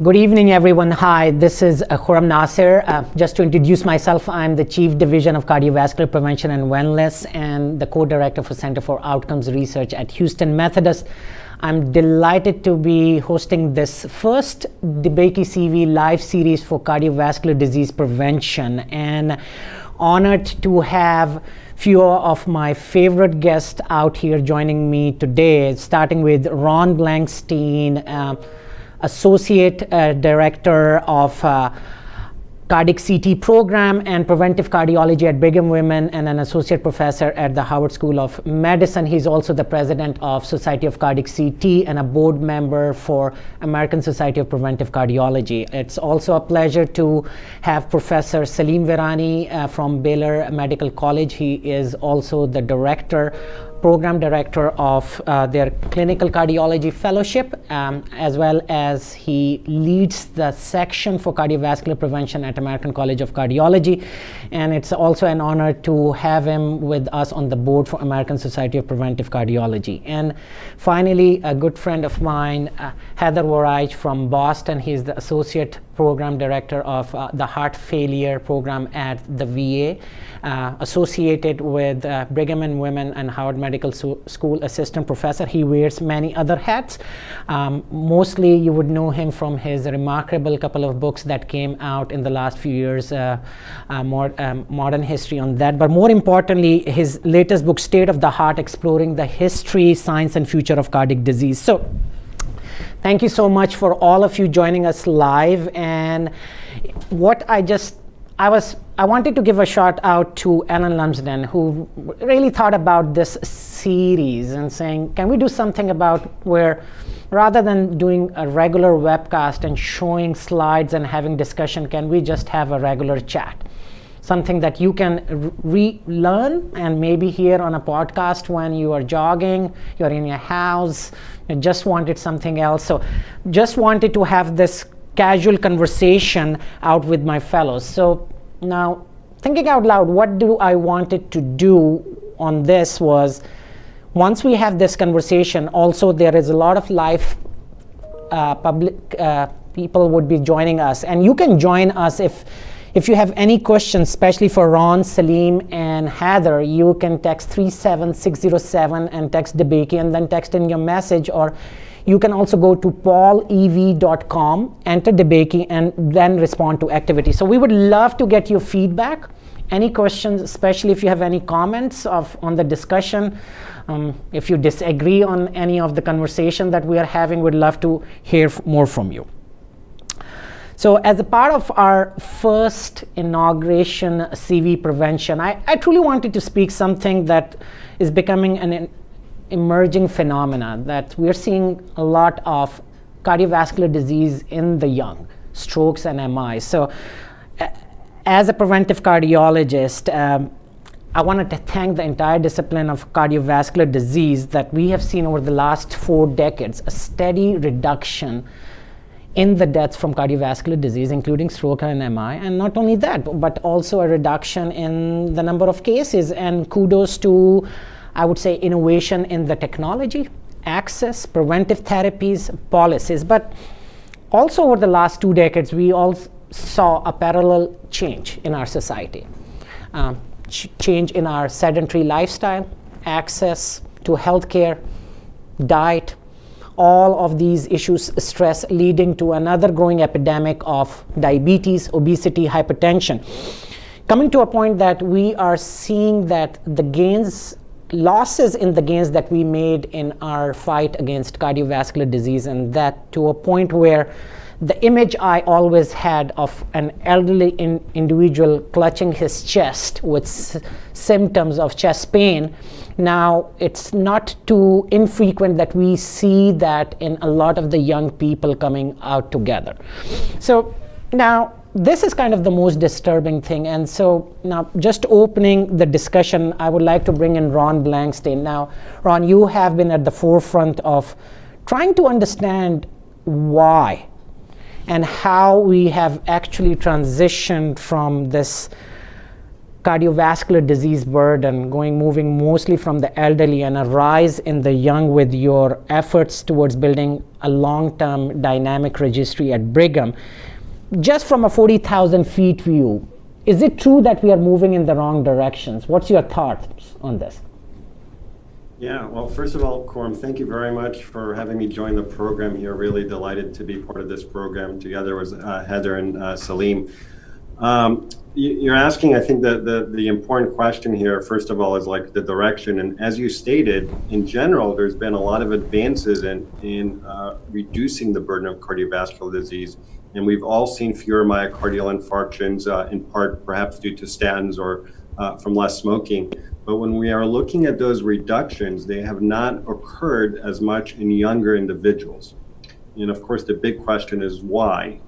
Good evening, everyone. Hi, this is Khurram Nasir. Just to introduce myself, I'm the Chief Division of Cardiovascular Prevention and Wellness and the Co-Director for Center for Outcomes Research at Houston Methodist. I'm delighted to be hosting this first DeBakey CV live series for cardiovascular disease prevention, and honored to have few of my favorite guests out here joining me today, starting with Ron Blankstein, Associate Director of Cardiac CT Program and Preventive Cardiology at Brigham Women and an Associate Professor at the Howard School of Medicine. He's also the President of Society of Cardiac CT and a board member for American Society of Preventive Cardiology. It's also a pleasure to have Professor Salim Virani from Baylor Medical College. He is also the Program Director of their Clinical Cardiology Fellowship, as well as he leads the section for cardiovascular prevention at American College of Cardiology. And it's also an honor to have him with us on the board for American Society of Preventive Cardiology. And finally, a good friend of mine, Haider Warraich from Boston. He's the Associate Program Director of the Heart Failure Program at the VA, associated with Brigham and Women and Howard Medical School Assistant Professor. He wears many other hats. Mostly you would know him from his remarkable couple of books that came out in the last few years, modern history on that. But more importantly, his latest book, State of the Heart, exploring the history, science, and future of cardiac disease. So thank you so much for all of you joining us live. And I wanted to give a shout out to Alan Lumsden, who really thought about this series and saying, can we do something about where, rather than doing a regular webcast and showing slides and having discussion, can we just have a regular chat? Something that you can relearn and maybe hear on a podcast when you are jogging, you're in your house, you just wanted something else. So just wanted to have this casual conversation out with my fellows. So now, thinking out loud, what do I wanted to do on this was, once we have this conversation, also there is a lot of live public people would be joining us. And you can join us if you have any questions, especially for Ron, Salim, and Haider. You can text 37607 and text DeBakey and then text in your message, or you can also go to paulev.com, enter DeBakey, and then respond to activity. So we would love to get your feedback, any questions, especially if you have any comments on the discussion. If you disagree on any of the conversation that we are having, we'd love to hear more from you. So as a part of our first inauguration CV prevention, I truly wanted to speak something that is becoming an emerging phenomena, that we're seeing a lot of cardiovascular disease in the young, strokes and MI. So as a preventive cardiologist, I wanted to thank the entire discipline of cardiovascular disease that we have seen over the last 4 decades, a steady reduction in the deaths from cardiovascular disease, including stroke and MI. And not only that, but also a reduction in the number of cases. And kudos to, I would say, innovation in the technology, access, preventive therapies, policies. But also over the last 2 decades, we all saw a parallel change in our society. Change in our sedentary lifestyle, access to healthcare, diet, all of these issues, stress, leading to another growing epidemic of diabetes, obesity, hypertension. Coming to a point that we are seeing that losses in the gains that we made in our fight against cardiovascular disease, and that to a point where the image I always had of an elderly individual clutching his chest with symptoms of chest pain, now it's not too infrequent that we see that in a lot of the young people coming out together. So now this is kind of the most disturbing thing. And so now, just opening the discussion, I would like to bring in Ron Blankstein. Now, Ron, you have been at the forefront of trying to understand why and how we have actually transitioned from this cardiovascular disease burden moving mostly from the elderly and a rise in the young with your efforts towards building a long-term dynamic registry at Brigham. Just from a 40,000 feet view, is it true that we are moving in the wrong directions? What's your thoughts on this? Yeah, well, first of all, Khurram, thank you very much for having me join the program here. Really delighted to be part of this program together with Haider and Salim. You're asking, I think, the important question here, first of all, is like the direction. And as you stated, in general, there's been a lot of advances in reducing the burden of cardiovascular disease. And we've all seen fewer myocardial infarctions, in part perhaps due to statins or from less smoking. But when we are looking at those reductions, they have not occurred as much in younger individuals. And of course, the big question is why?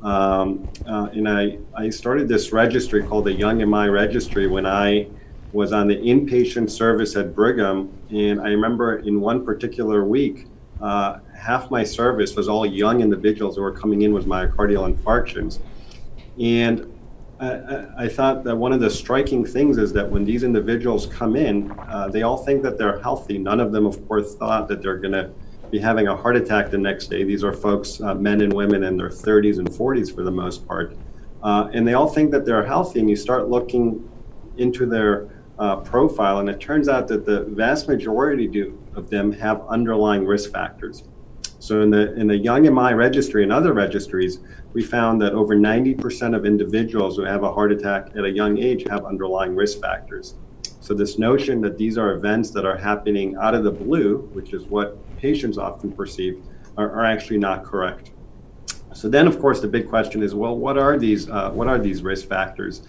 And I started this registry called the Young MI Registry when I was on the inpatient service at Brigham. And I remember in one particular week, half my service was all young individuals who were coming in with myocardial infarctions. And I thought that one of the striking things is that when these individuals come in, they all think that they're healthy. None of them, of course, thought that they're going to be having a heart attack the next day. These are folks, men and women in their 30s and 40s for the most part. And they all think that they're healthy, and you start looking into their profile, and it turns out that the vast majority of them have underlying risk factors. So in the Young MI registry and other registries, we found that over 90% of individuals who have a heart attack at a young age have underlying risk factors. So this notion that these are events that are happening out of the blue, which is what patients often perceive, are actually not correct. So then, of course, the big question is, well, what are these risk factors?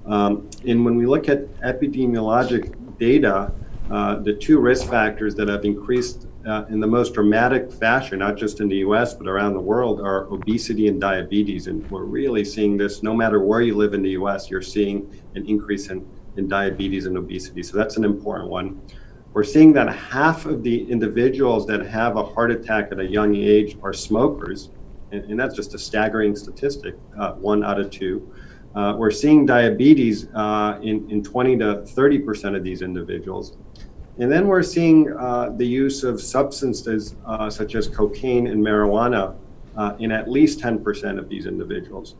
And when we look at epidemiologic data, the two risk factors that have increased in the most dramatic fashion, not just in the US, but around the world, are obesity and diabetes. And we're really seeing this, no matter where you live in the US, you're seeing an increase in diabetes and obesity. So that's an important one. We're seeing that half of the individuals that have a heart attack at a young age are smokers. And that's just a staggering statistic, 1 out of 2. We're seeing diabetes in 20 to 30% of these individuals. And then we're seeing the use of substances such as cocaine and marijuana in at least 10% of these individuals.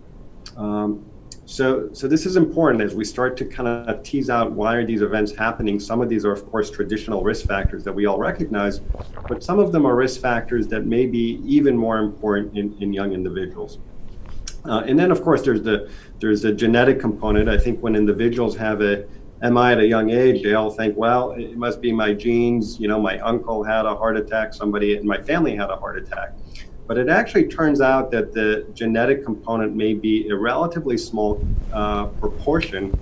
So this is important as we start to kind of tease out why are these events happening. Some of these are, of course, traditional risk factors that we all recognize, but some of them are risk factors that may be even more important in young individuals. And then, of course, there's the genetic component. I think when individuals have a MI at a young age, they all think, well, it must be my genes. You know, my uncle had a heart attack, somebody in my family had a heart attack. But it actually turns out that the genetic component may be a relatively small proportion.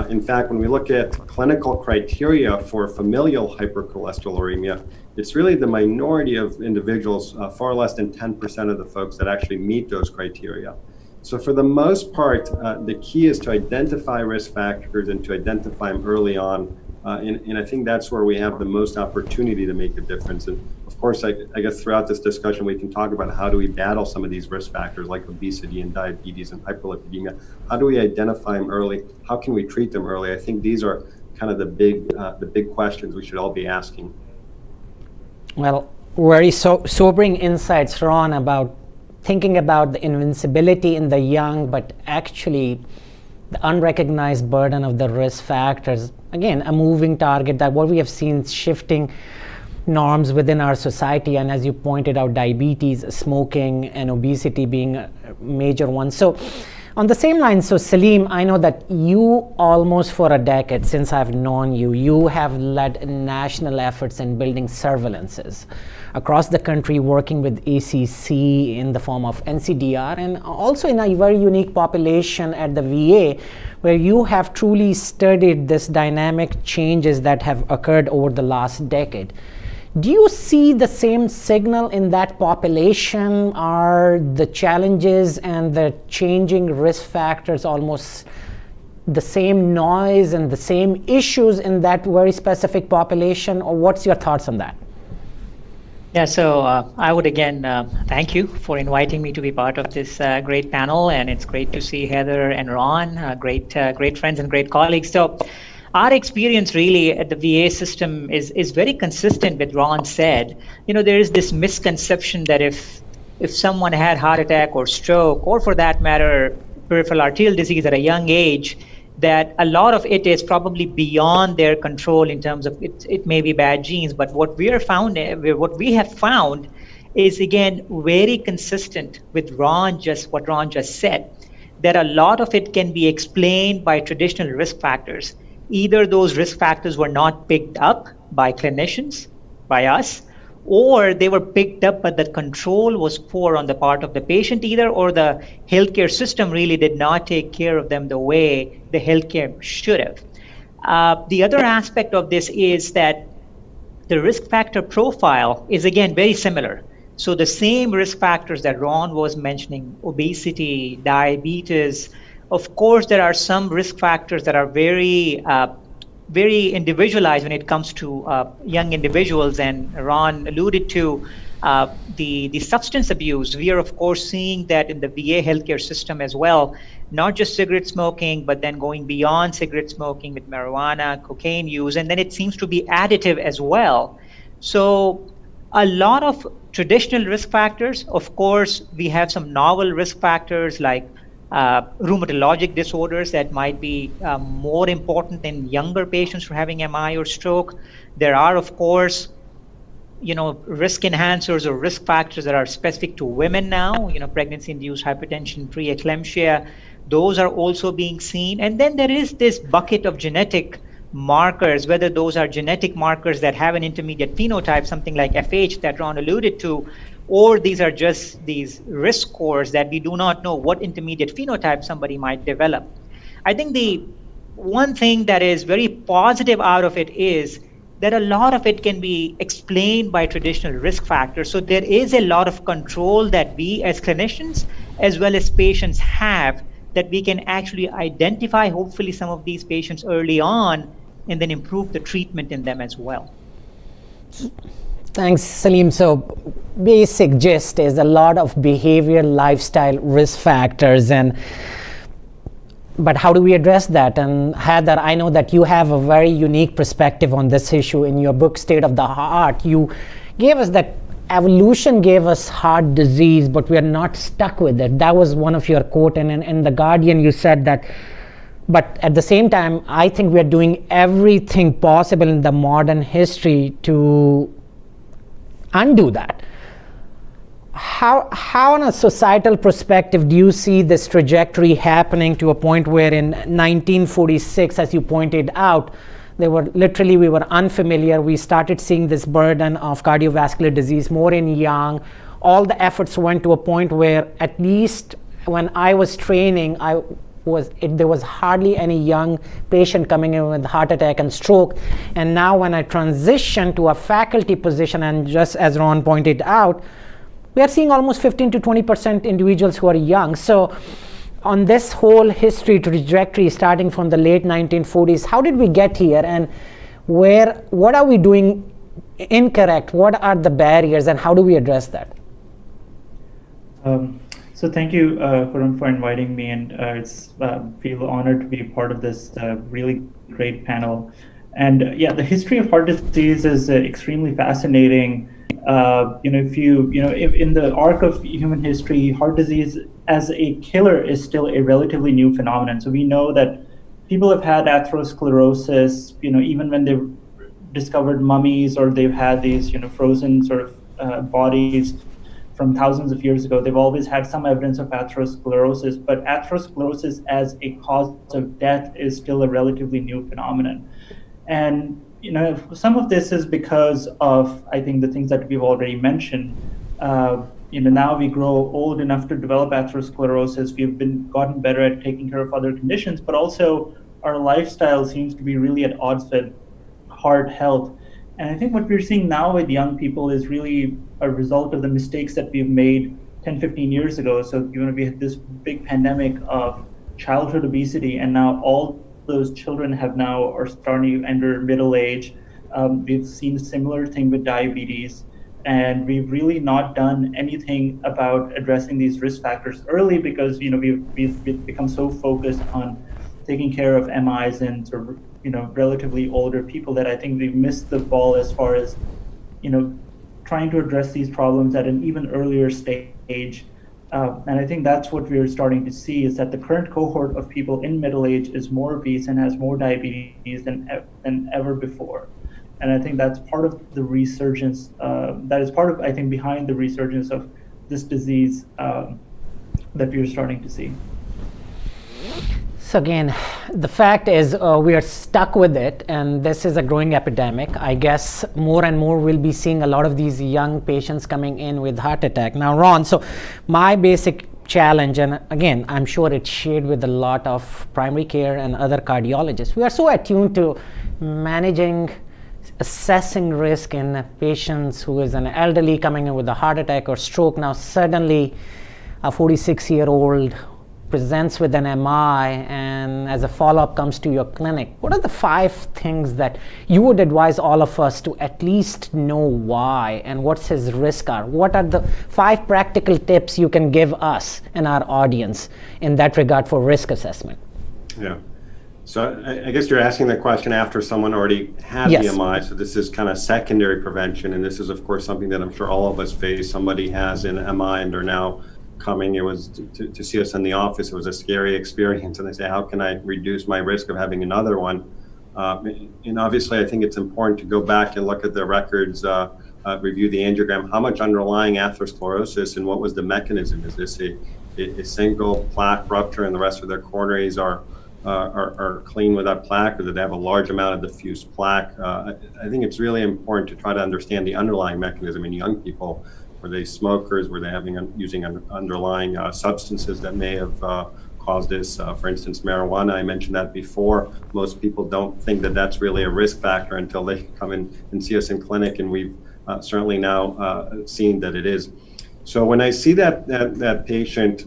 In fact, when we look at clinical criteria for familial hypercholesterolemia, it's really the minority of individuals, far less than 10% of the folks that actually meet those criteria. So for the most part, the key is to identify risk factors and to identify them early on. And I think that's where we have the most opportunity to make a difference. And of course, I guess throughout this discussion, we can talk about how do we battle some of these risk factors like obesity and diabetes and hyperlipidemia. How do we identify them early? How can we treat them early? I think these are kind of the big questions we should all be asking. Well, very sobering insights, Ron, about thinking about the invincibility in the young, but actually the unrecognized burden of the risk factors. Again, a moving target, that what we have seen shifting norms within our society, and as you pointed out, diabetes, smoking, and obesity being a major one. So on the same line, so Salim, I know that you almost for a decade since I've known you, you have led national efforts in building surveillances across the country, working with ACC in the form of NCDR, and also in a very unique population at the VA, where you have truly studied this dynamic changes that have occurred over the last decade. Do you see the same signal in that population? Are the challenges and the changing risk factors almost the same noise and the same issues in that very specific population, or what's your thoughts on that? Yeah, so I would again thank you for inviting me to be part of this great panel, and it's great to see Heather and Ron, great friends and great colleagues. So, our experience really at the VA system is very consistent with Ron said. You know, there is this misconception that if someone had heart attack or stroke, or for that matter, peripheral arterial disease at a young age, that a lot of it is probably beyond their control in terms of it may be bad genes. But what we have found is again very consistent with what Ron just said, that a lot of it can be explained by traditional risk factors. Either those risk factors were not picked up by clinicians, by us, or they were picked up but the control was poor on the part of the patient either, or the healthcare system really did not take care of them the way the healthcare should have. The other aspect of this is that the risk factor profile is again very similar. So the same risk factors that Ron was mentioning, obesity, diabetes, of course there are some risk factors that are very individualized when it comes to young individuals, and Ron alluded to the substance abuse. We are of course seeing that in the VA healthcare system as well, not just cigarette smoking, but then going beyond cigarette smoking with marijuana, cocaine use, and then it seems to be additive as well. So a lot of traditional risk factors, of course, we have some novel risk factors like rheumatologic disorders that might be more important in younger patients for having MI or stroke. There are, of course, risk enhancers or risk factors that are specific to women now, pregnancy-induced hypertension, preeclampsia. Those are also being seen. And then there is this bucket of genetic markers, whether those are genetic markers that have an intermediate phenotype, something like FH that Ron alluded to, or these are just these risk scores that we do not know what intermediate phenotype somebody might develop. I think the one thing that is very positive out of it is that a lot of it can be explained by traditional risk factors. So there is a lot of control that we as clinicians, as well as patients have, that we can actually identify hopefully some of these patients early on and then improve the treatment in them as well. Thanks, Salim. So basic gist is a lot of behavior, lifestyle, risk factors, but how do we address that? And Heather, I know that you have a very unique perspective on this issue. In your book, State of the Heart, you gave us that evolution gave us heart disease, but we are not stuck with it. That was one of your quote, and in The Guardian you said that, but at the same time, I think we are doing everything possible in the modern history to undo that. How on a societal perspective do you see this trajectory happening to a point where in 1946, as you pointed out, we were unfamiliar. We started seeing this burden of cardiovascular disease more in young. All the efforts went to a point where, at least when I was training, there was hardly any young patient coming in with heart attack and stroke. And now when I transition to a faculty position, and just as Ron pointed out, we are seeing almost 15 to 20% individuals who are young. So on this whole history trajectory starting from the late 1940s, how did we get here, and what are we doing incorrect? What are the barriers, and how do we address that? So thank you, Khurram, for inviting me, and feel honored to be part of this really great panel. And yeah, the history of heart disease is extremely fascinating. If in the arc of human history, heart disease as a killer is still a relatively new phenomenon. So we know that people have had atherosclerosis, even when they've discovered mummies, or they've had these, frozen sort of bodies from thousands of years ago. They've always had some evidence of atherosclerosis, but atherosclerosis as a cause of death is still a relatively new phenomenon. And some of this is because of, I think, the things that we've already mentioned. Now we grow old enough to develop atherosclerosis. We've gotten better at taking care of other conditions, but also our lifestyle seems to be really at odds with heart health. And I think what we're seeing now with young people is really a result of the mistakes that we've made 10, 15 years ago. So we had this big pandemic of childhood obesity, and now all those children are starting to enter middle age. We've seen a similar thing with diabetes. And we've really not done anything about addressing these risk factors early because we've become so focused on taking care of MIs and sort of relatively older people that I think we've missed the ball as far as trying to address these problems at an even earlier stage. And I think that's what we're starting to see, is that the current cohort of people in middle age is more obese and has more diabetes than ever before. And I think that's part of the resurgence, that is part of, I think, behind the resurgence of this disease that we're starting to see. So again, the fact is we are stuck with it, and this is a growing epidemic. I guess more and more we'll be seeing a lot of these young patients coming in with heart attack. Now, Ron, so my basic challenge, and again, I'm sure it's shared with a lot of primary care and other cardiologists, we are so attuned to assessing risk in patients who is an elderly coming in with a heart attack or stroke. Now, suddenly a 46-year-old presents with an MI and as a follow-up comes to your clinic. What are the 5 things that you would advise all of us to at least know why and what's his risk are? What are the 5 practical tips you can give us and our audience in that regard for risk assessment? Yeah. So I guess you're asking the question after someone already had Yes. the MI. So this is kind of secondary prevention. And this is, of course, something that I'm sure all of us face. Somebody has an MI and they're now coming. It was to see us in the office. It was a scary experience. And they say, how can I reduce my risk of having another one? And obviously, I think it's important to go back and look at the records, review the angiogram. How much underlying atherosclerosis and what was the mechanism? Is this a single plaque rupture and the rest of their coronaries are clean without plaque, or do they have a large amount of diffuse plaque? I think it's really important to try to understand the underlying mechanism in young people. Were they smokers? Were they using underlying substances that may have caused this? For instance, marijuana, I mentioned that before. Most people don't think that that's really a risk factor until they come in and see us in clinic, and we've certainly now seen that it is. So when I see that patient,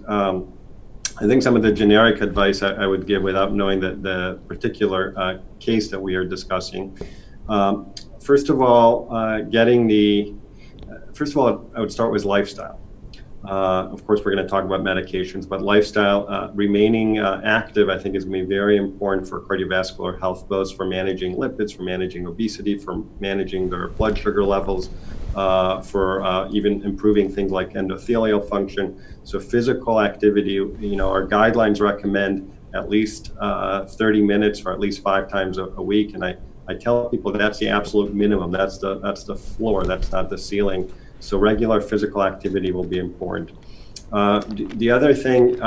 I think some of the generic advice I would give without knowing the particular case that we are discussing. First of all, I would start with lifestyle. Of course, we're going to talk about medications, but lifestyle, remaining active, I think is going to be very important for cardiovascular health, both for managing lipids, for managing obesity, for managing their blood sugar levels, for even improving things like endothelial function. So physical activity, our guidelines recommend at least 30 minutes or at least 5 times a week. And I tell people that's the absolute minimum. That's the floor. That's not the ceiling. So regular physical activity will be important. The other thing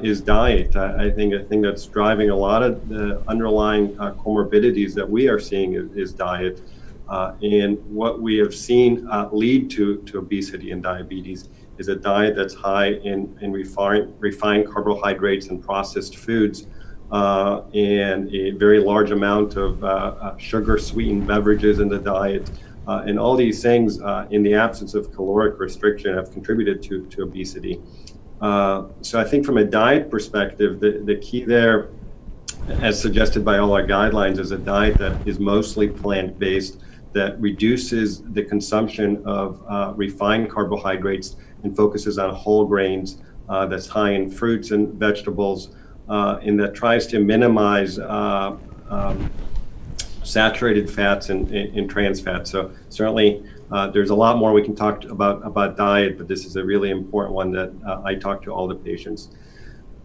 is diet. I think a thing that's driving a lot of the underlying comorbidities that we are seeing is diet. And what we have seen lead to obesity and diabetes is a diet that's high in refined carbohydrates and processed foods, and a very large amount of sugar-sweetened beverages in the diet. And all these things, in the absence of caloric restriction, have contributed to obesity. So I think from a diet perspective, the key there, as suggested by all our guidelines, is a diet that is mostly plant-based, that reduces the consumption of refined carbohydrates and focuses on whole grains, that's high in fruits and vegetables, and that tries to minimize saturated fats and trans fats. So certainly there's a lot more we can talk about diet, but this is a really important one that I talk to all the patients.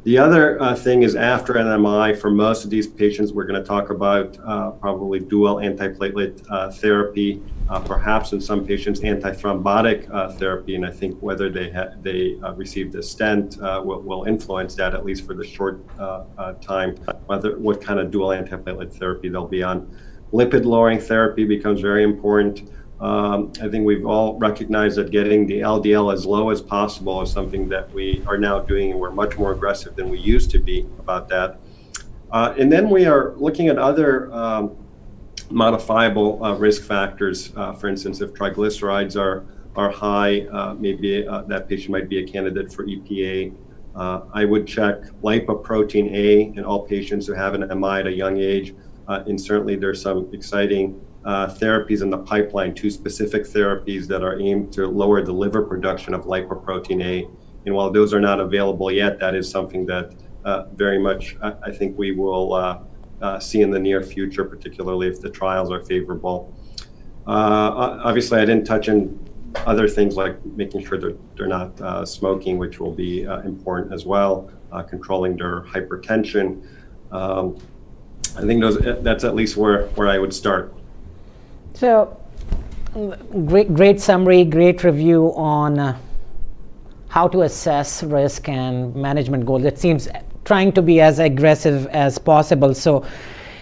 The other thing is, after an MI, for most of these patients, we're going to talk about probably dual antiplatelet therapy, perhaps in some patients antithrombotic therapy, and I think whether they received a stent will influence that, at least for the short time, what kind of dual antiplatelet therapy they'll be on. Lipid-lowering therapy becomes very important. I think we've all recognized that getting the LDL as low as possible is something that we are now doing, and we're much more aggressive than we used to be about that. And then we are looking at other modifiable risk factors. For instance, if triglycerides are high, maybe that patient might be a candidate for EPA. I would check lipoprotein A in all patients who have an MI at a young age. And certainly there's some exciting therapies in the pipeline, 2 specific therapies that are aimed to lower the liver production of lipoprotein A. And while those are not available yet, that is something that very much I think we will see in the near future, particularly if the trials are favorable. Obviously, I didn't touch on other things like making sure that they're not smoking, which will be important as well, controlling their hypertension. I think that's at least where I would start. So, great summary, great review on how to assess risk and management goals. It seems trying to be as aggressive as possible. So,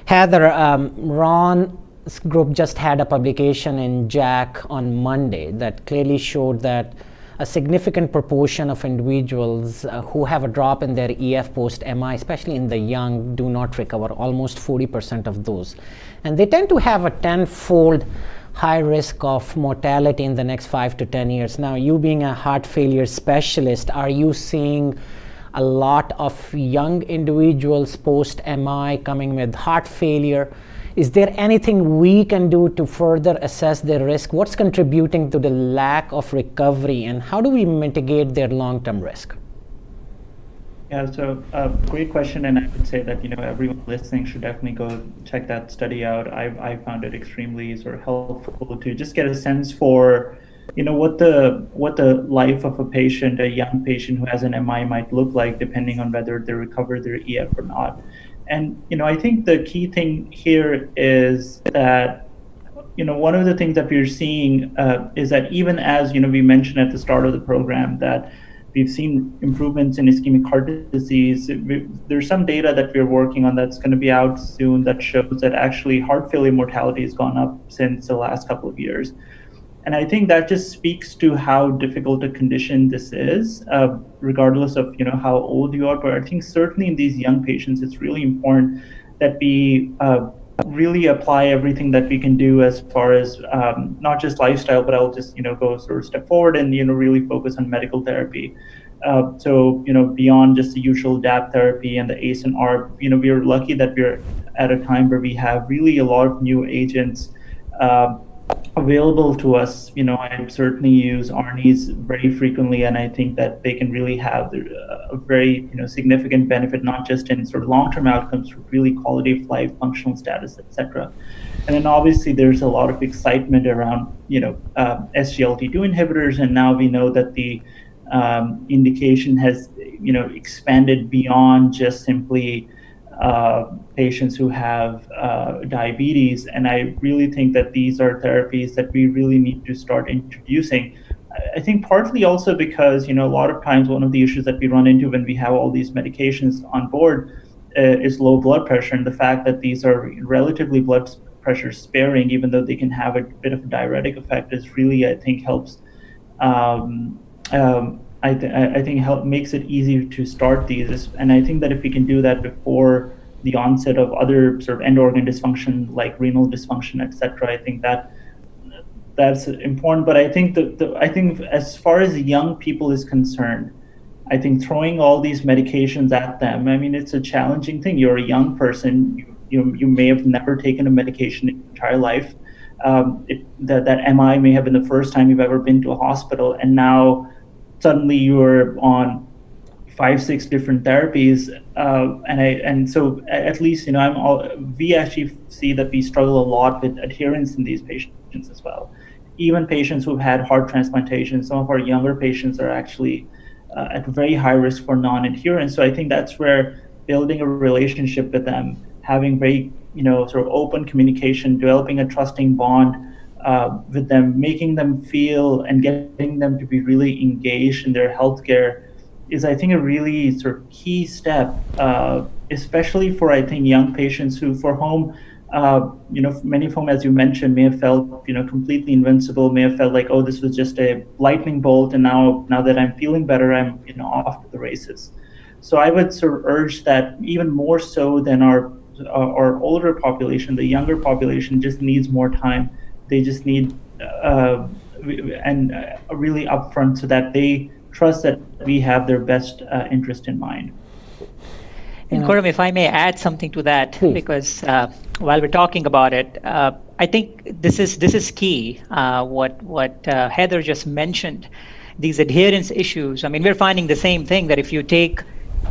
Heather, Ron's group just had a publication in JACC on Monday that clearly showed that a significant proportion of individuals who have a drop in their EF post-MI, especially in the young, do not recover, almost 40% of those. And they tend to have a 10-fold high risk of mortality in the next 5 to 10 years. Now, you being a heart failure specialist, are you seeing a lot of young individuals post-MI coming with heart failure? Is there anything we can do to further assess their risk? What's contributing to the lack of recovery, and how do we mitigate their long-term risk? Yeah, so great question, and I would say that everyone listening should definitely go check that study out. I found it extremely sort of helpful to just get a sense for what the life of a young patient who has an MI might look like, depending on whether they recover their EF or not. And I think the key thing here is that one of the things that we're seeing is that even as we mentioned at the start of the program that we've seen improvements in ischemic heart disease, there's some data that we're working on that's going to be out soon that shows that actually heart failure mortality has gone up since the last couple of years. And I think that just speaks to how difficult a condition this is, regardless of how old you are. But I think certainly in these young patients, it's really important that we really apply everything that we can do as far as not just lifestyle, but I'll just go sort of step forward and really focus on medical therapy. So beyond just the usual DAP therapy and the ACE and ARB, we are lucky that we're at a time where we have really a lot of new agents available to us. I certainly use ARNIs very frequently, and I think that they can really have a very significant benefit, not just in sort of long-term outcomes, but really quality of life, functional status, etc. And then obviously there's a lot of excitement around SGLT2 inhibitors, and now we know that the indication has expanded beyond just simply patients who have diabetes. And I really think that these are therapies that we really need to start introducing. I think partly also because, a lot of times one of the issues that we run into when we have all these medications on board is low blood pressure, and the fact that these are relatively blood pressure sparing, even though they can have a bit of a diuretic effect, is really, I think, helps I think makes it easy to start these. And I think that if we can do that before the onset of other sort of end organ dysfunction like renal dysfunction, etc., I think that's important. But I think I think as far as young people is concerned, I think throwing all these medications at them, I mean, it's a challenging thing. You're a young person. You may have never taken a medication in your entire life. That MI may have been the first time you've ever been to a hospital, and now suddenly you're on 5-6 different therapies, and so at least we actually see that we struggle a lot with adherence in these patients as well. Even patients who've had heart transplantation, some of our younger patients are actually at very high risk for non-adherence. So I think that's where building a relationship with them, having very sort of open communication, developing a trusting bond with them, making them feel and getting them to be really engaged in their healthcare is, I think, a really sort of key step, especially for, I think, young patients for whom, many of whom, as you mentioned, may have felt, completely invincible, may have felt like, oh, this was just a lightning bolt, and now that I'm feeling better, I'm, off to the races. So I would sort of urge that even more so than our older population, the younger population just needs more time. They just need really upfront, so that they trust that we have their best interest in mind. And Khurram, if I may add something to that, Please. because while we're talking about it, I think this is key. What Haider just mentioned, these adherence issues. I mean, we're finding the same thing, that if you take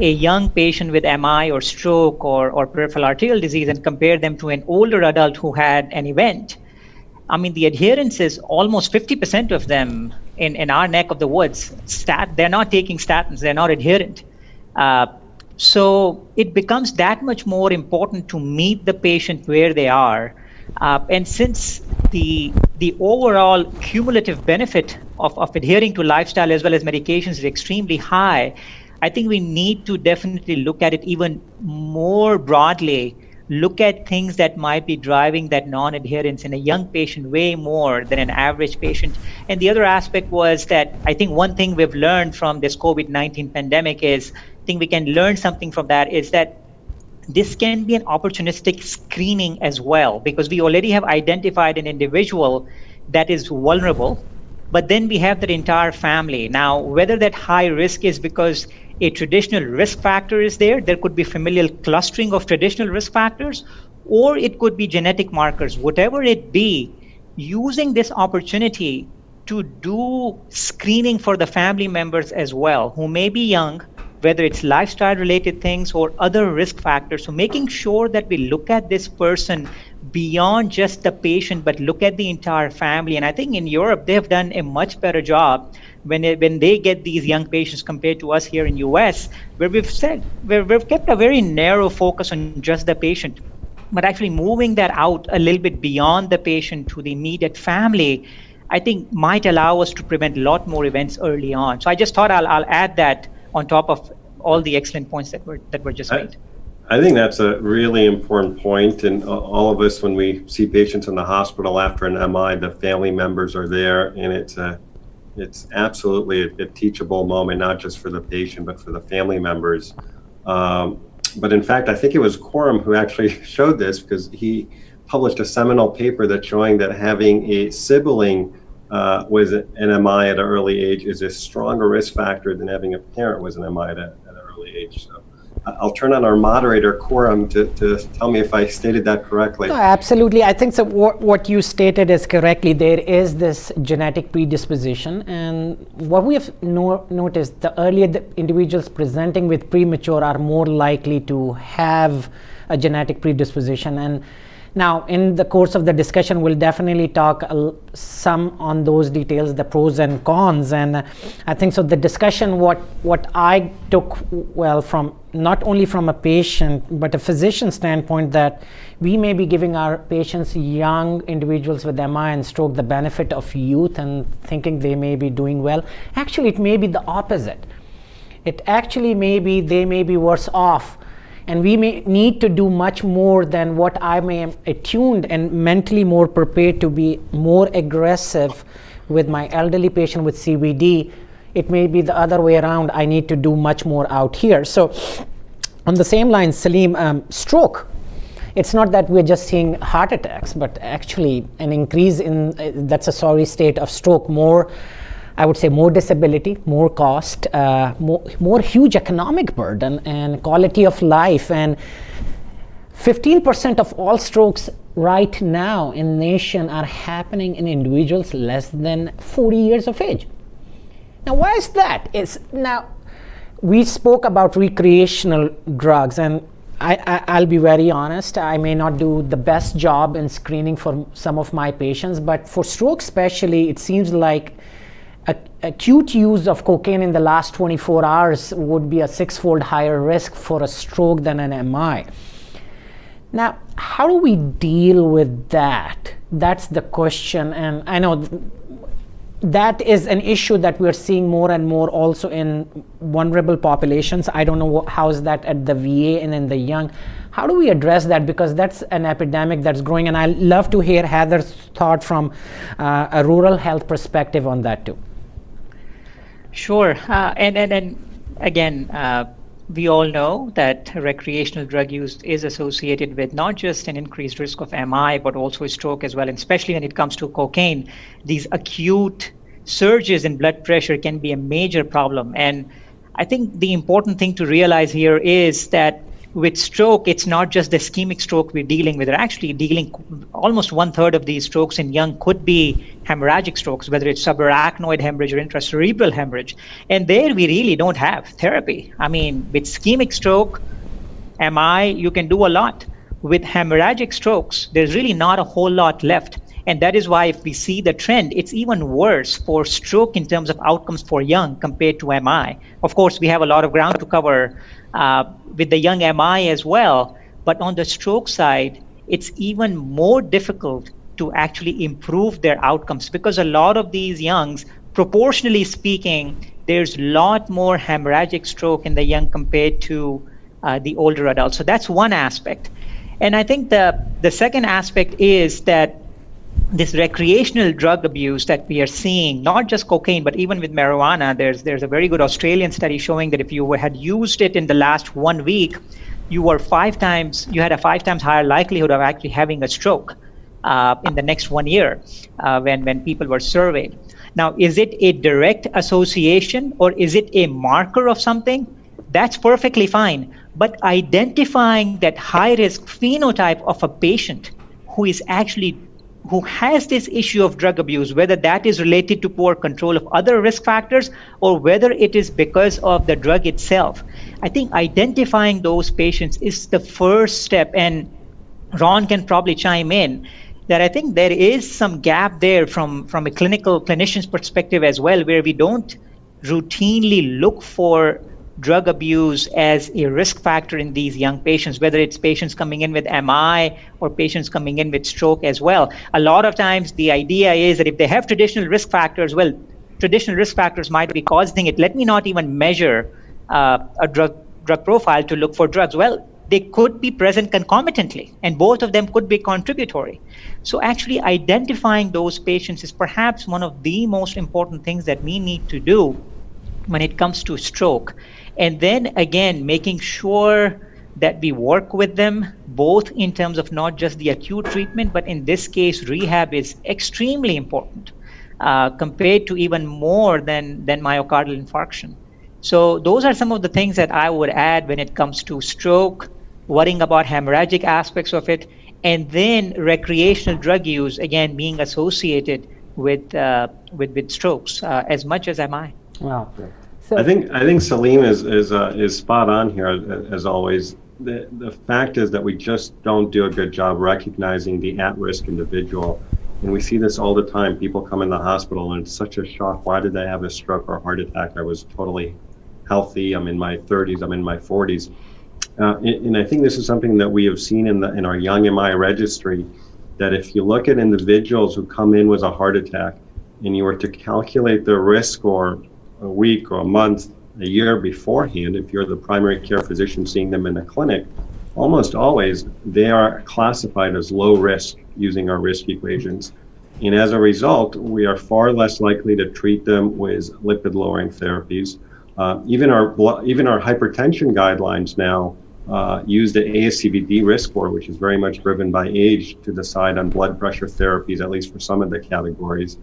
a young patient with MI or stroke or peripheral arterial disease and compare them to an older adult who had an event, I mean, the adherence is almost 50% of them in our neck of the woods. They're not taking statins, they're not adherent. So it becomes that much more important to meet the patient where they are. And since the overall cumulative benefit of adhering to lifestyle as well as medications is extremely high, I think we need to definitely look at it even more broadly, look at things that might be driving that non-adherence in a young patient way more than an average patient. And the other aspect was that I think one thing we've learned from this COVID-19 pandemic is, I think we can learn something from that, is that this can be an opportunistic screening as well, because we already have identified an individual that is vulnerable, but then we have that entire family. Now, whether that high risk is because a traditional risk factor is there could be familial clustering of traditional risk factors, or it could be genetic markers. Whatever it be, using this opportunity to do screening for the family members as well, who may be young, whether it's lifestyle related things or other risk factors. So making sure that we look at this person beyond just the patient, but look at the entire family. And I think in Europe, they have done a much better job when they get these young patients compared to us here in US, where we've kept a very narrow focus on just the patient, but actually moving that out a little bit beyond the patient to the immediate family, I think might allow us to prevent a lot more events early on. So I just thought I'll add that on top of all the excellent points that were just made. I think that's a really important point. And all of us, when we see patients in the hospital after an MI, the family members are there, and it's absolutely a teachable moment, not just for the patient, but for the family members. But in fact, I think it was Khurram who actually showed this, because he published a seminal paper that's showing that having a sibling with an MI at an early age is a stronger risk factor than having a parent with an MI at an early age. So I'll turn on our moderator, Khurram, to tell me if I stated that correctly. No, absolutely. I think so. What you stated is correctly. There is this genetic predisposition, and what we have noticed, the earlier the individuals presenting with premature are more likely to have a genetic predisposition. And now, in the course of the discussion, we'll definitely talk some on those details, the pros and cons. And I think so. The discussion, what I took from not only from a patient but a physician standpoint, that we may be giving our patients, young individuals with MI and stroke, the benefit of youth and thinking they may be doing well. Actually, it may be the opposite. It actually may be they may be worse off. And we may need to do much more than what I may am attuned and mentally more prepared to be more aggressive with my elderly patient with CVD. It may be the other way around. I need to do much more out here. So on the same line, Salim, stroke. It's not that we're just seeing heart attacks, but actually an increase in, that's a sorry state of stroke, more, I would say more disability, more cost, more huge economic burden and quality of life. And 15% of all strokes right now in the nation are happening in individuals less than 40 years of age. Now, why is that? Now, we spoke about recreational drugs, and I'll be very honest, I may not do the best job in screening for some of my patients, but for stroke especially, it seems like acute use of cocaine in the last 24 hours would be a 6-fold higher risk for a stroke than an MI. Now, how do we deal with that? That's the question. And I know that is an issue that we're seeing more and more also in vulnerable populations. I don't know how is that at the VA and in the young. How do we address that? Because that's an epidemic that's growing, and I'd love to hear Haider's thought from a rural health perspective on that too. Sure. And again, we all know that recreational drug use is associated with not just an increased risk of MI, but also stroke as well. And especially when it comes to cocaine, these acute surges in blood pressure can be a major problem. And I think the important thing to realize here is that with stroke, it's not just the ischemic stroke we're dealing with. We're actually dealing almost 1/3 of these strokes in young could be hemorrhagic strokes, whether it's subarachnoid hemorrhage or intracerebral hemorrhage. And there we really don't have therapy. I mean, with ischemic stroke, MI, you can do a lot. With hemorrhagic strokes, there's really not a whole lot left. And that is why if we see the trend, it's even worse for stroke in terms of outcomes for young compared to MI. Of course, we have a lot of ground to cover with the young MI as well. But on the stroke side, it's even more difficult to actually improve their outcomes because a lot of these youngs, proportionally speaking, there's a lot more hemorrhagic stroke in the young compared to the older adults. So that's one aspect. And I think the second aspect is that this recreational drug abuse that we are seeing, not just cocaine, but even with marijuana, there's a very good Australian study showing that if you had used it in the last 1 week, you had a 5 times higher likelihood of actually having a stroke in the next 1 year when people were surveyed. Now, is it a direct association or is it a marker of something? That's perfectly fine. But identifying that high-risk phenotype of a patient who has this issue of drug abuse, whether that is related to poor control of other risk factors or whether it is because of the drug itself. I think identifying those patients is the first step, and Ron can probably chime in that I think there is some gap there from a clinician's perspective as well, where we don't routinely look for drug abuse as a risk factor in these young patients, whether it's patients coming in with MI or patients coming in with stroke as well. A lot of times the idea is that if they have traditional risk factors, well, traditional risk factors might be causing it. Let me not even measure a drug profile to look for drugs. Well, they could be present concomitantly, and both of them could be contributory. So actually identifying those patients is perhaps one of the most important things that we need to do when it comes to stroke. And then again, making sure that we work with them, both in terms of not just the acute treatment, but in this case, rehab is extremely important compared to even more than myocardial infarction. So those are some of the things that I would add when it comes to stroke, worrying about hemorrhagic aspects of it, and then recreational drug use, again, being associated with strokes as much as MI. Wow. So I think Salim is spot on here as always. The fact is that we just don't do a good job recognizing the at-risk individual, and we see this all the time. People come in the hospital and it's such a shock. Why did I have a stroke or a heart attack? I was totally healthy. I'm in my 30s. I'm in my 40s, and I think this is something that we have seen in our young MI registry. That if you look at individuals who come in with a heart attack, and you were to calculate their risk score a week or a month, a year beforehand, if you're the primary care physician seeing them in the clinic, almost always they are classified as low risk using our risk equations. And as a result, we are far less likely to treat them with lipid lowering therapies. Even our hypertension guidelines now use the ASCVD risk score, which is very much driven by age, to decide on blood pressure therapies, at least for some of the categories.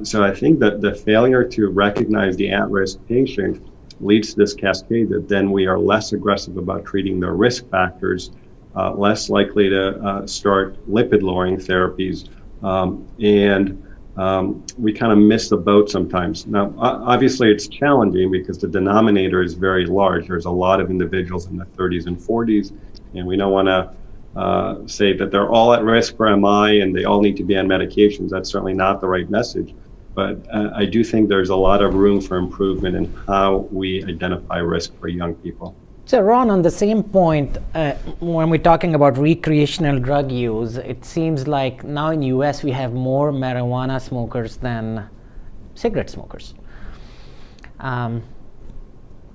So I think that the failure to recognize the at-risk patient leads to this cascade that then we are less aggressive about treating their risk factors, less likely to start lipid-lowering therapies, and we kind of miss the boat sometimes. Now, obviously it's challenging because the denominator is very large. There's a lot of individuals in the 30s and 40s, and we don't want to say that they're all at risk for MI and they all need to be on medications. That's certainly not the right message. But I do think there's a lot of room for improvement in how we identify risk for young people. So Ron, on the same point, when we're talking about recreational drug use, it seems like now in US we have more marijuana smokers than cigarette smokers.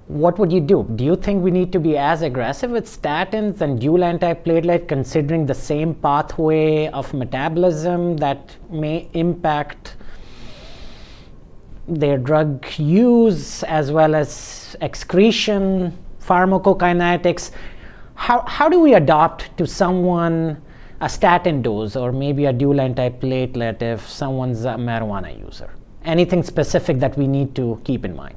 What would you do? Do you think we need to be as aggressive with statins and dual antiplatelet, considering the same pathway of metabolism that may impact their drug use as well as excretion, pharmacokinetics? How do we adopt to someone a statin dose or maybe a dual antiplatelet if someone's a marijuana user? Anything specific that we need to keep in mind?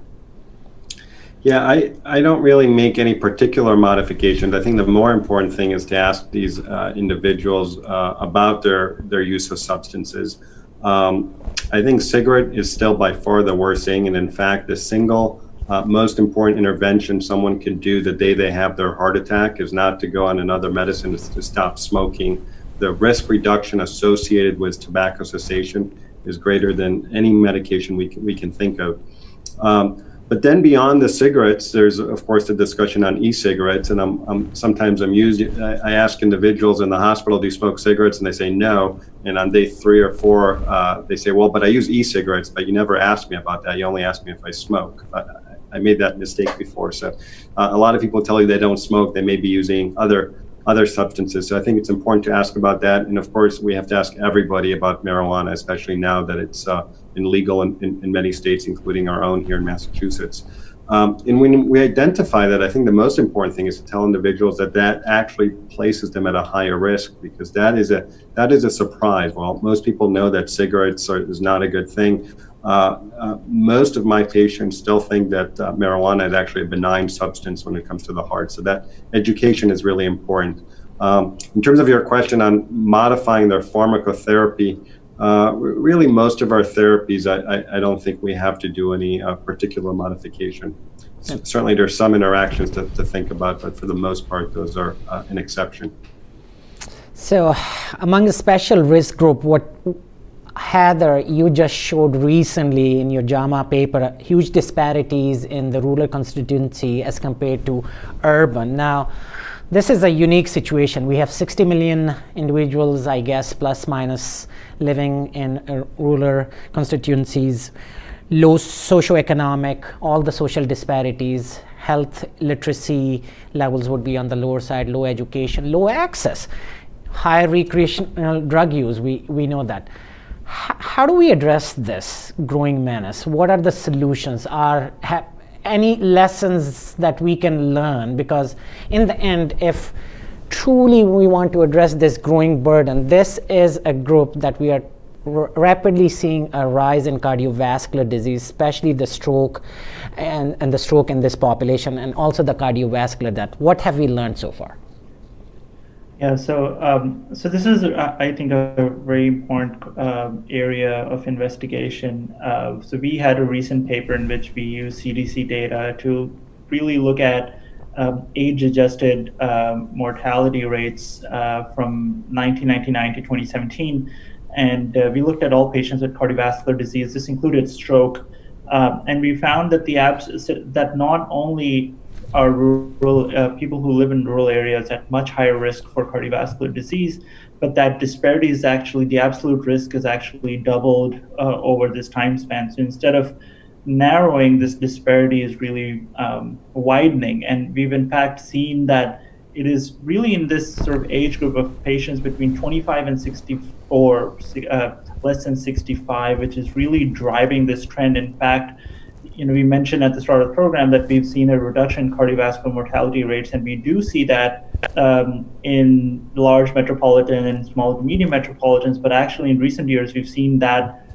Yeah, I don't really make any particular modifications. I think the more important thing is to ask these individuals about their use of substances. I think cigarette is still by far the worst thing, and in fact, the single most important intervention someone can do the day they have their heart attack is not to go on another medicine, is to stop smoking. The risk reduction associated with tobacco cessation is greater than any medication we can think of. But then beyond the cigarettes, there's of course the discussion on e-cigarettes, and I ask individuals in the hospital, do you smoke cigarettes? And they say no. And on day 3 or 4, they say, well, but I use e-cigarettes, but you never asked me about that. You only asked me if I smoke. I made that mistake before. So a lot of people tell you they don't smoke. They may be using other substances. So I think it's important to ask about that. And of course, we have to ask everybody about marijuana, especially now that it's illegal in many states, including our own here in Massachusetts. And when we identify that, I think the most important thing is to tell individuals that actually places them at a higher risk, because that is a surprise. Well, most people know that cigarettes is not a good thing. Most of my patients still think that marijuana is actually a benign substance when it comes to the heart. So that education is really important. In terms of your question on modifying their pharmacotherapy, really most of our therapies, I don't think we have to do any particular modification. Certainly there's some interactions to think about, but for the most part, those are an exception. So among the special risk group, what Haider, you just showed recently in your JAMA paper, huge disparities in the rural constituency as compared to urban. Now, this is a unique situation. We have 60 million individuals, I guess, plus minus, living in rural constituencies, low socioeconomic, all the social disparities, health literacy levels would be on the lower side, low education, low access, high recreational drug use, we know that. How do we address this growing menace? What are the solutions? Any lessons that we can learn? Because in the end, if truly we want to address this growing burden, this is a group that we are rapidly seeing a rise in cardiovascular disease, especially the stroke and the stroke in this population, and also the cardiovascular death. What have we learned so far? Yeah, so this is, I think, a very important area of investigation. So we had a recent paper in which we used CDC data to really look at age-adjusted mortality rates from 1999 to 2017. And we looked at all patients with cardiovascular disease. This included stroke. And we found that that not only are rural people who live in rural areas at much higher risk for cardiovascular disease, but that disparity is actually, the absolute risk is actually doubled over this time span. So instead of narrowing, this disparity is really widening. And we've in fact seen that it is really in this sort of age group of patients between 25 and 64, less than 65, which is really driving this trend. In fact, we mentioned at the start of the program that we've seen a reduction in cardiovascular mortality rates, and we do see that in large metropolitan and small to medium metropolitans, but actually in recent years, we've seen that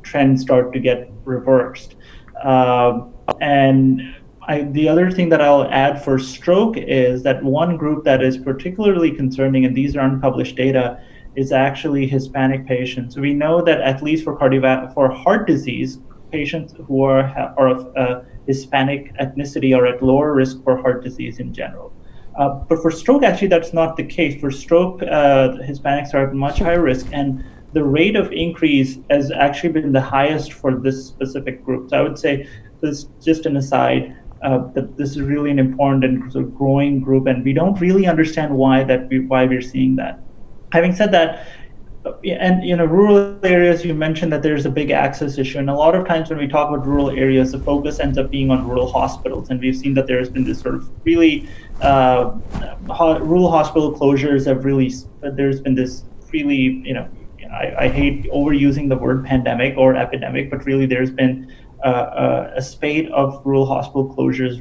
trend start to get reversed. The other thing that I'll add for stroke is that one group that is particularly concerning, and these are unpublished data, is actually Hispanic patients. So we know that at least for heart disease, patients who are of Hispanic ethnicity are at lower risk for heart disease in general. But for stroke, actually, that's not the case. For stroke, Hispanics are at much higher risk, and the rate of increase has actually been the highest for this specific group. So I would say, this just an aside, that this is really an important and sort of growing group, and we don't really understand why we're seeing that. Having said that, and rural areas, you mentioned that there's a big access issue, and a lot of times when we talk about rural areas, the focus ends up being on rural hospitals, and we've seen that there's been this sort of really rural hospital closures there's been this really, I hate overusing the word pandemic or epidemic, but really there's been a spate of rural hospital closures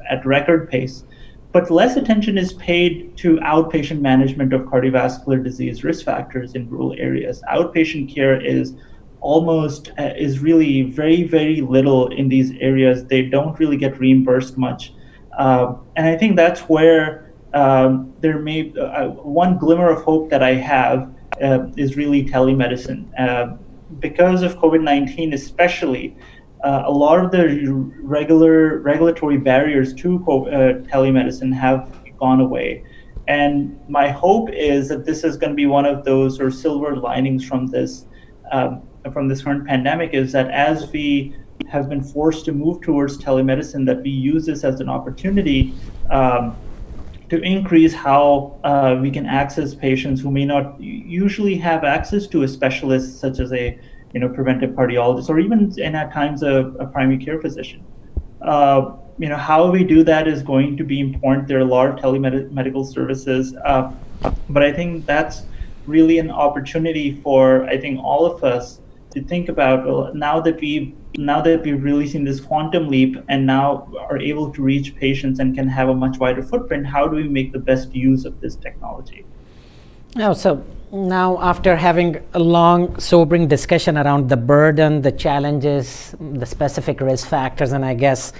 at record pace. But less attention is paid to outpatient management of cardiovascular disease risk factors in rural areas. Outpatient care is almost is really very, very little in these areas. They don't really get reimbursed much. And I think that's where there may, one glimmer of hope that I have is really telemedicine. Because of COVID-19 especially, a lot of the regulatory barriers to telemedicine have gone away. And my hope is that this is going to be one of those sort of silver linings from this current pandemic, is that as we have been forced to move towards telemedicine, that we use this as an opportunity to increase how we can access patients who may not usually have access to a specialist such as a preventive cardiologist, or even at times a primary care physician. How we do that is going to be important. There are a lot of telemedical services, but I think that's really an opportunity for, I think, all of us to think about, well, now that we've really seen this quantum leap and now are able to reach patients and can have a much wider footprint, how do we make the best use of this technology? Oh, so now after having a long, sobering discussion around the burden, the challenges, the specific risk factors, and I guess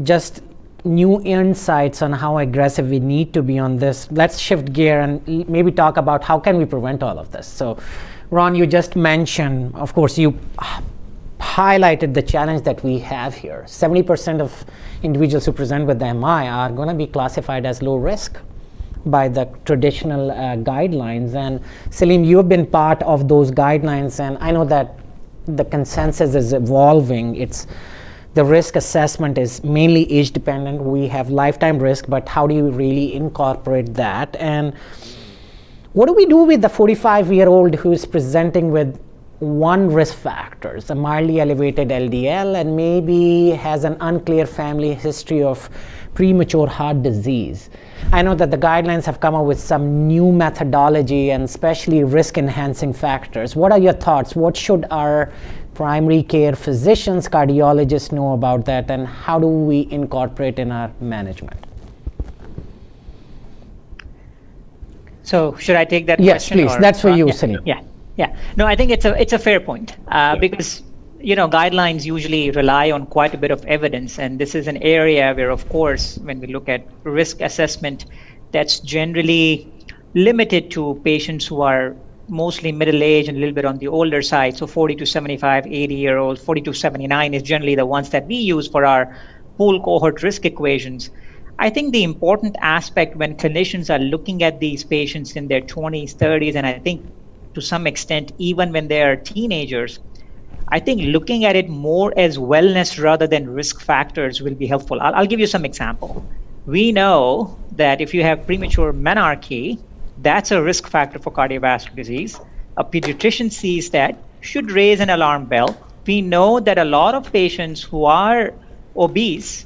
just new insights on how aggressive we need to be on this, let's shift gear and maybe talk about how can we prevent all of this. So Ron, you just mentioned, of course, you highlighted the challenge that we have here. 70% of individuals who present with MI are going to be classified as low risk by the traditional guidelines. And Salim, you've been part of those guidelines, and I know that the consensus is evolving. The risk assessment is mainly age dependent. We have lifetime risk, but how do you really incorporate that? And what do we do with the 45-year-old who is presenting with one risk factor, a mildly elevated LDL, and maybe has an unclear family history of premature heart disease? I know that the guidelines have come up with some new methodology and especially risk-enhancing factors. What are your thoughts? What should our primary care physicians, cardiologists know about that, and how do we incorporate in our management? So should I take that yes, question? Yes, please. That's for you, Salim. Yeah. No, I think it's a fair point because guidelines usually rely on quite a bit of evidence, and this is an area where, of course, when we look at risk assessment, that's generally limited to patients who are mostly middle-aged and a little bit on the older side. So 40 to 75, 80-year-olds, 40 to 79 is generally the ones that we use for our pool cohort risk equations. I think the important aspect when clinicians are looking at these patients in their 20s, 30s, and I think to some extent even when they are teenagers, I think looking at it more as wellness rather than risk factors will be helpful. I'll give you some example. We know that if you have premature menarche, that's a risk factor for cardiovascular disease. A pediatrician sees that, should raise an alarm bell. We know that a lot of patients who are obese,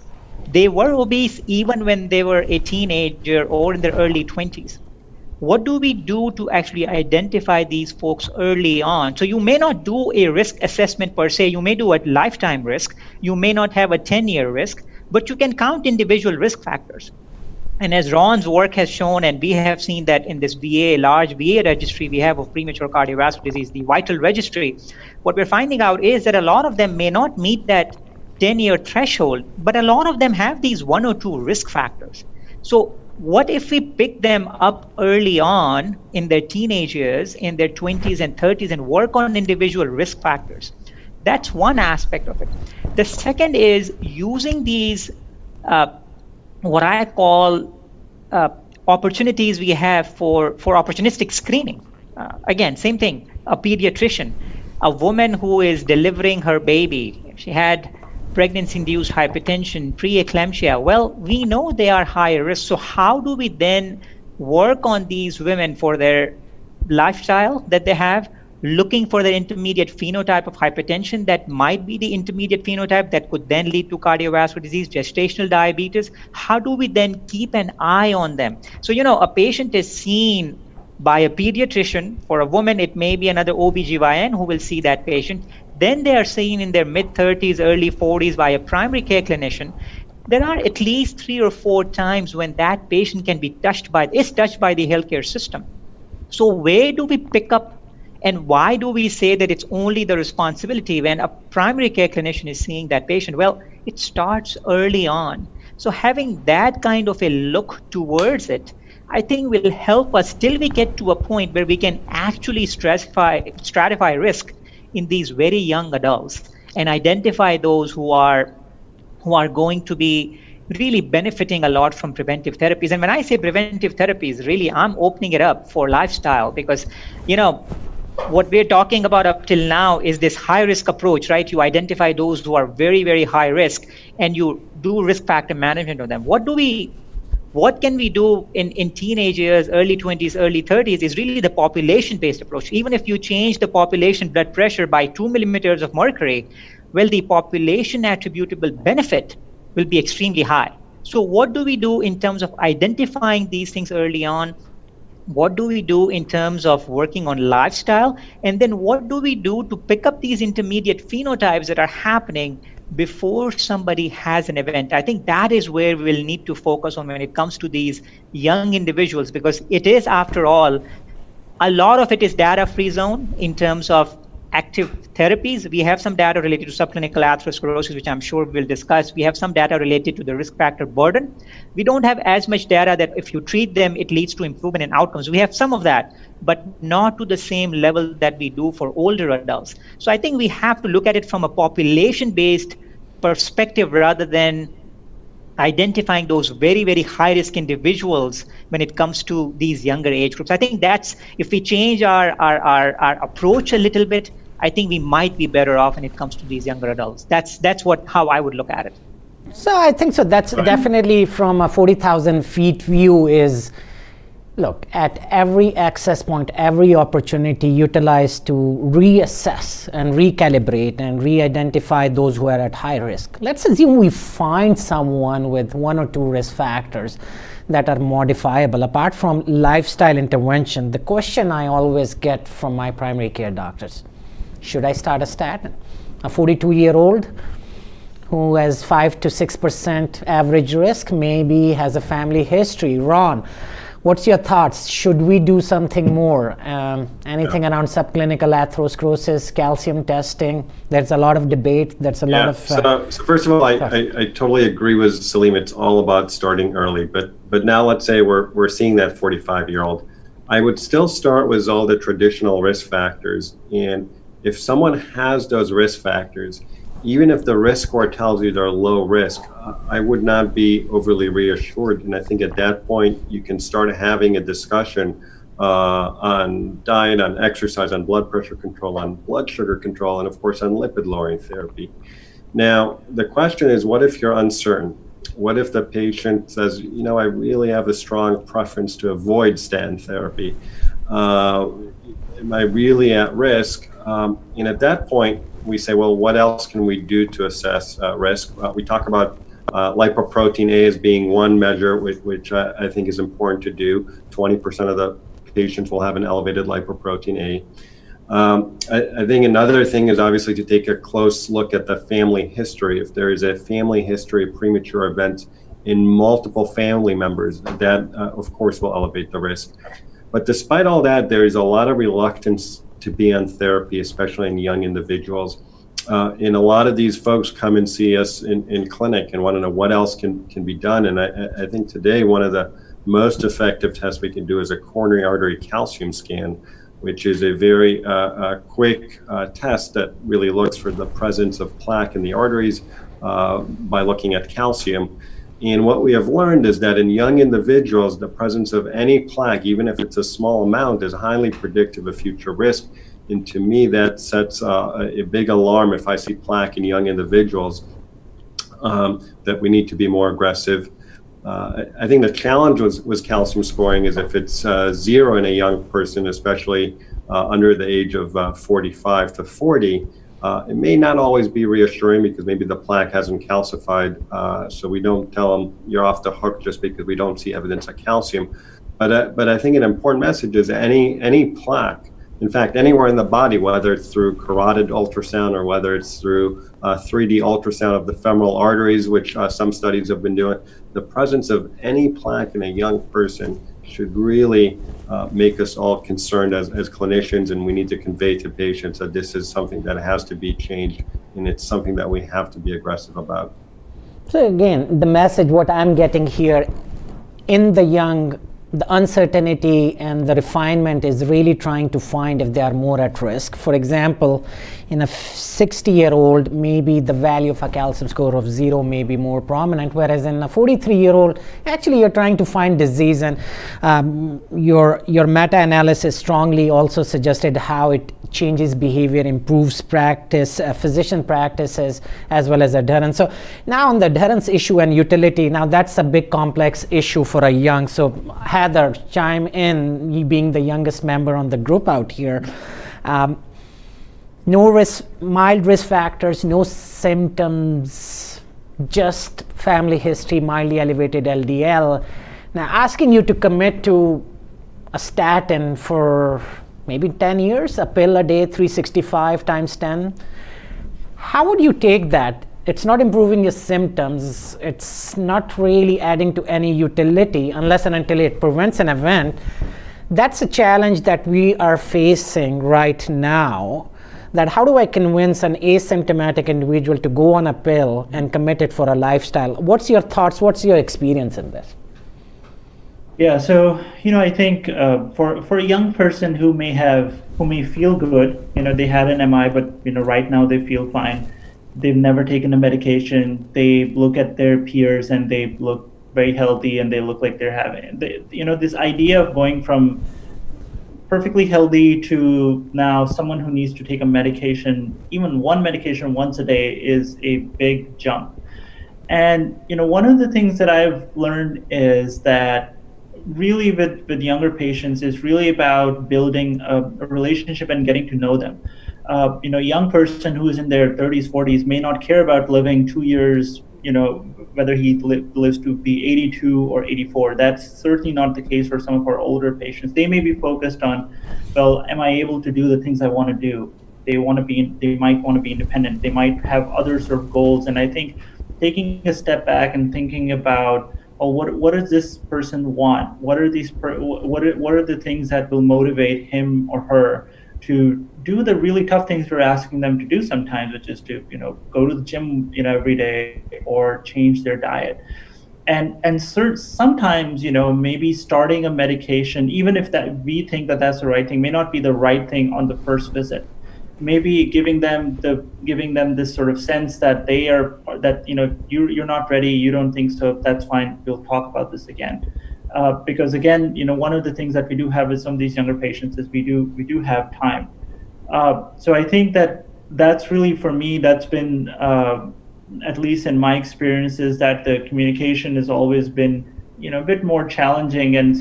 they were obese even when they were a teenager or in their early 20s. What do we do to actually identify these folks early on? So you may not do a risk assessment per se, you may do a lifetime risk, you may not have a 10-year risk, but you can count individual risk factors. And as Ron's work has shown, and we have seen that in this large VA registry we have of premature cardiovascular disease, the VITAL registry, what we're finding out is that a lot of them may not meet that 10-year threshold, but a lot of them have these one or two risk factors. So what if we pick them up early on in their teenage years, in their 20s and 30s, and work on individual risk factors? That's one aspect of it. The second is using these what I call opportunities we have for opportunistic screening. Again, same thing, a pediatrician, a woman who is delivering her baby, she had pregnancy-induced hypertension, preeclampsia, well, we know they are higher risk. So how do we then work on these women for their lifestyle that they have, looking for the intermediate phenotype of hypertension that might be the intermediate phenotype that could then lead to cardiovascular disease, gestational diabetes? How do we then keep an eye on them? So, a patient is seen by a pediatrician. For a woman, it may be another OBGYN who will see that patient. Then they are seen in their mid-30s, early 40s by a primary care clinician. There are at least 3 or 4 times when that patient is touched by the healthcare system. So where do we pick up And why do we say that it's only the responsibility when a primary care clinician is seeing that patient? Well, it starts early on. So having that kind of a look towards it, I think will help us till we get to a point where we can actually stratify risk in these very young adults and identify those who are going to be really benefiting a lot from preventive therapies. And when I say preventive therapies, really, I'm opening it up for lifestyle, because, what we're talking about up till now is this high risk approach, right? You identify those who are very, very high risk and you do risk factor management of them. What can we do in teenage years, early 20s, early 30s is really the population-based approach. Even if you change the population blood pressure by 2 millimeters of mercury, well, the population attributable benefit will be extremely high. So what do we do in terms of identifying these things early on? What do we do in terms of working on lifestyle? And then what do we do to pick up these intermediate phenotypes that are happening before somebody has an event? I think that is where we will need to focus on when it comes to these young individuals, because it is, after all, a lot of it is data-free zone in terms of active therapies. We have some data related to subclinical atherosclerosis, which I'm sure we'll discuss. We have some data related to the risk factor burden. We don't have as much data that if you treat them, it leads to improvement in outcomes. We have some of that, but not to the same level that we do for older adults. So I think we have to look at it from a population-based perspective rather than identifying those very, very high-risk individuals when it comes to these younger age groups. I think that's, if we change our approach a little bit, I think we might be better off when it comes to these younger adults. That's how I would look at it. So I think so. That's definitely, from a 40,000 feet view, is look at every access point, every opportunity utilized to reassess and recalibrate and re-identify those who are at high risk. Let's assume we find someone with 1 or 2 risk factors that are modifiable. Apart from lifestyle intervention, the question I always get from my primary care doctors: should I start a statin? A 42-year-old who has 5 to 6% average risk, maybe has a family history. Ron, what's your thoughts? Should we do something more? Anything around subclinical atherosclerosis, calcium testing? There's a lot of debate. There's a lot of... So first of all, I totally agree with Salim. It's all about starting early. But now let's say we're seeing that 45-year-old. I would still start with all the traditional risk factors. And if someone has those risk factors, even if the risk score tells you they're low risk, I would not be overly reassured. And I think at that point, you can start having a discussion on diet, on exercise, on blood pressure control, on blood sugar control, and of course on lipid lowering therapy. Now, the question is, what if you're uncertain? What if the patient says, I really have a strong preference to avoid statin therapy? Am I really at risk? And at that point, we say, well, what else can we do to assess risk? We talk about lipoprotein A as being one measure, which I think is important to do. 20% of the patients will have an elevated lipoprotein A. I think another thing is obviously to take a close look at the family history. If there is a family history of premature events in multiple family members, that of course will elevate the risk. But despite all that, there is a lot of reluctance to be on therapy, especially in young individuals. And a lot of these folks come and see us in clinic and want to know what else can be done. And I think today one of the most effective tests we can do is a coronary artery calcium scan, which is a very quick test that really looks for the presence of plaque in the arteries by looking at calcium. And what we have learned is that in young individuals, the presence of any plaque, even if it's a small amount, is highly predictive of future risk. And to me, that sets a big alarm if I see plaque in young individuals, that we need to be more aggressive. I think the challenge was calcium scoring is if it's 0 in a young person, especially under the age of 45 to 40, it may not always be reassuring because maybe the plaque hasn't calcified, so we don't tell them you're off the hook just because we don't see evidence of calcium. But I think an important message is any plaque, in fact, anywhere in the body, whether it's through carotid ultrasound or whether it's through 3D ultrasound of the femoral arteries, which some studies have been doing, the presence of any plaque in a young person should really make us all concerned as clinicians, and we need to convey to patients that this is something that has to be changed, and it's something that we have to be aggressive about. So again, the message, what I'm getting here, in the young, the uncertainty and the refinement is really trying to find if they are more at risk. For example, in a 60-year-old, maybe the value of a calcium score of 0 may be more prominent, whereas in a 43-year-old, actually you're trying to find disease, and your meta-analysis strongly also suggested how it changes behavior, improves practice, physician practices, as well as adherence. So now on the adherence issue and utility, now that's a big complex issue for a young. So Heather, chime in, you being the youngest member on the group out here. No risk, mild risk factors, no symptoms, just family history, mildly elevated LDL. Now asking you to commit to a statin for maybe 10 years, a pill a day, 365 times 10. How would you take that? It's not improving your symptoms. It's not really adding to any utility unless and until it prevents an event. That's a challenge that we are facing right now. That how do I convince an asymptomatic individual to go on a pill and commit it for a lifestyle? What's your thoughts? What's your experience in this? Yeah, so I think for a young person who may feel good, they had an MI, but right now they feel fine. They've never taken a medication. They look at their peers and they look very healthy, and they look like they're having this idea of going from perfectly healthy to now someone who needs to take a medication, even one medication once a day, is a big jump. And one of the things that I've learned is that really with younger patients is really about building a relationship and getting to know them. A young person who is in their 30s, 40s may not care about living 2 years, whether he lives to be 82 or 84. That's certainly not the case for some of our older patients. They may be focused on, well, am I able to do the things I want to do? They might want to be independent. They might have other sort of goals. And I think taking a step back and thinking about, what does this person want? What are the things that will motivate him or her to do the really tough things we're asking them to do sometimes, which is to go to the gym every day or change their diet. And sometimes maybe starting a medication, even if that we think that that's the right thing, may not be the right thing on the first visit. Maybe giving them this sort of sense that you're not ready, you don't think so, that's fine, we'll talk about this again. Because again, one of the things that we do have with some of these younger patients is we do have time. So I think that's really, for me, that's been at least in my experiences, that the communication has always been a bit more challenging, and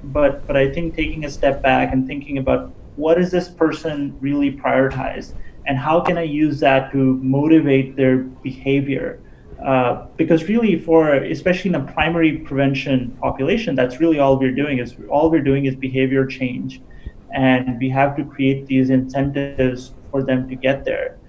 but I think taking a step back and thinking about what is this person really prioritize, and how can I use that to motivate their behavior? Because really, especially in a primary prevention population, that's really all we're doing is behavior change, and we have to create these incentives for them to get there.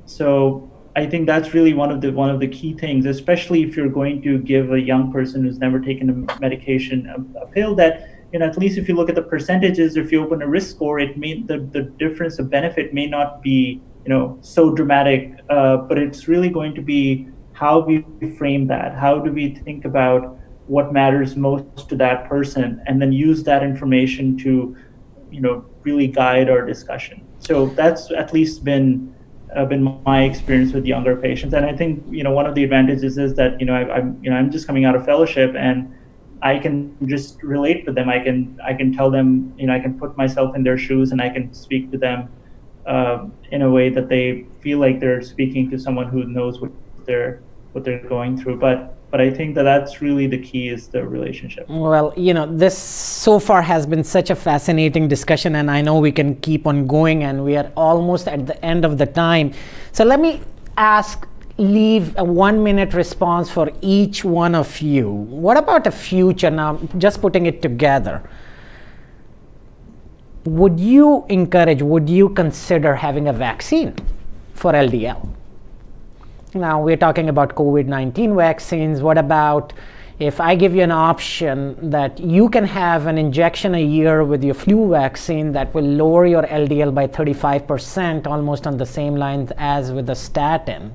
So I think that's really one of the key things, especially if you're going to give a young person who's never taken a medication a pill that, at least if you look at the percentages, if you open a risk score, the difference of benefit may not be so dramatic, but it's really going to be how we frame that. How do we think about what matters most to that person, and then use that information to really guide our discussion. So that's at least been my experience with younger patients. And I think one of the advantages is that I'm just coming out of fellowship, and I can just relate with them. I can tell them, I can put myself in their shoes, and I can speak to them in a way that they feel like they're speaking to someone who knows what they're going through. But I think that's really the key, is the relationship. Well, this so far has been such a fascinating discussion, and I know we can keep on going, and we are almost at the end of the time. So let me leave a 1-minute response for each one of you. What about the future now, just putting it together? Would you consider having a vaccine for LDL? Now we're talking about COVID-19 vaccines. What about, if I give you an option that you can have an injection a year with your flu vaccine that will lower your LDL by 35%, almost on the same lines as with a statin.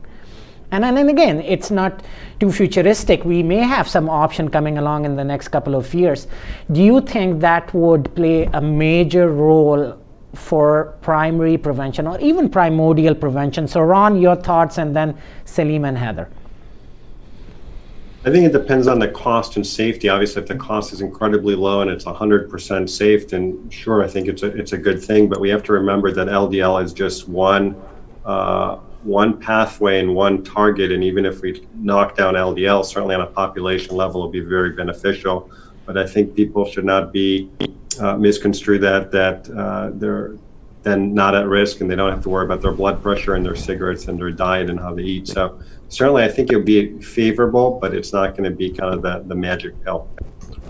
And then again, it's not too futuristic. We may have some option coming along in the next couple of years. Do you think that would play a major role for primary prevention or even primordial prevention? So Ron, your thoughts, and then Salim and Haider. I think it depends on the cost and safety. Obviously, if the cost is incredibly low and it's 100% safe, then sure, I think it's a good thing. But we have to remember that LDL is just one pathway and one target. And even if we knock down LDL, certainly on a population level, it'll be very beneficial. But I think people should not be misconstrued that they're then not at risk and they don't have to worry about their blood pressure and their cigarettes and their diet and how they eat. So certainly I think it'll be favorable, but it's not going to be kind of the magic pill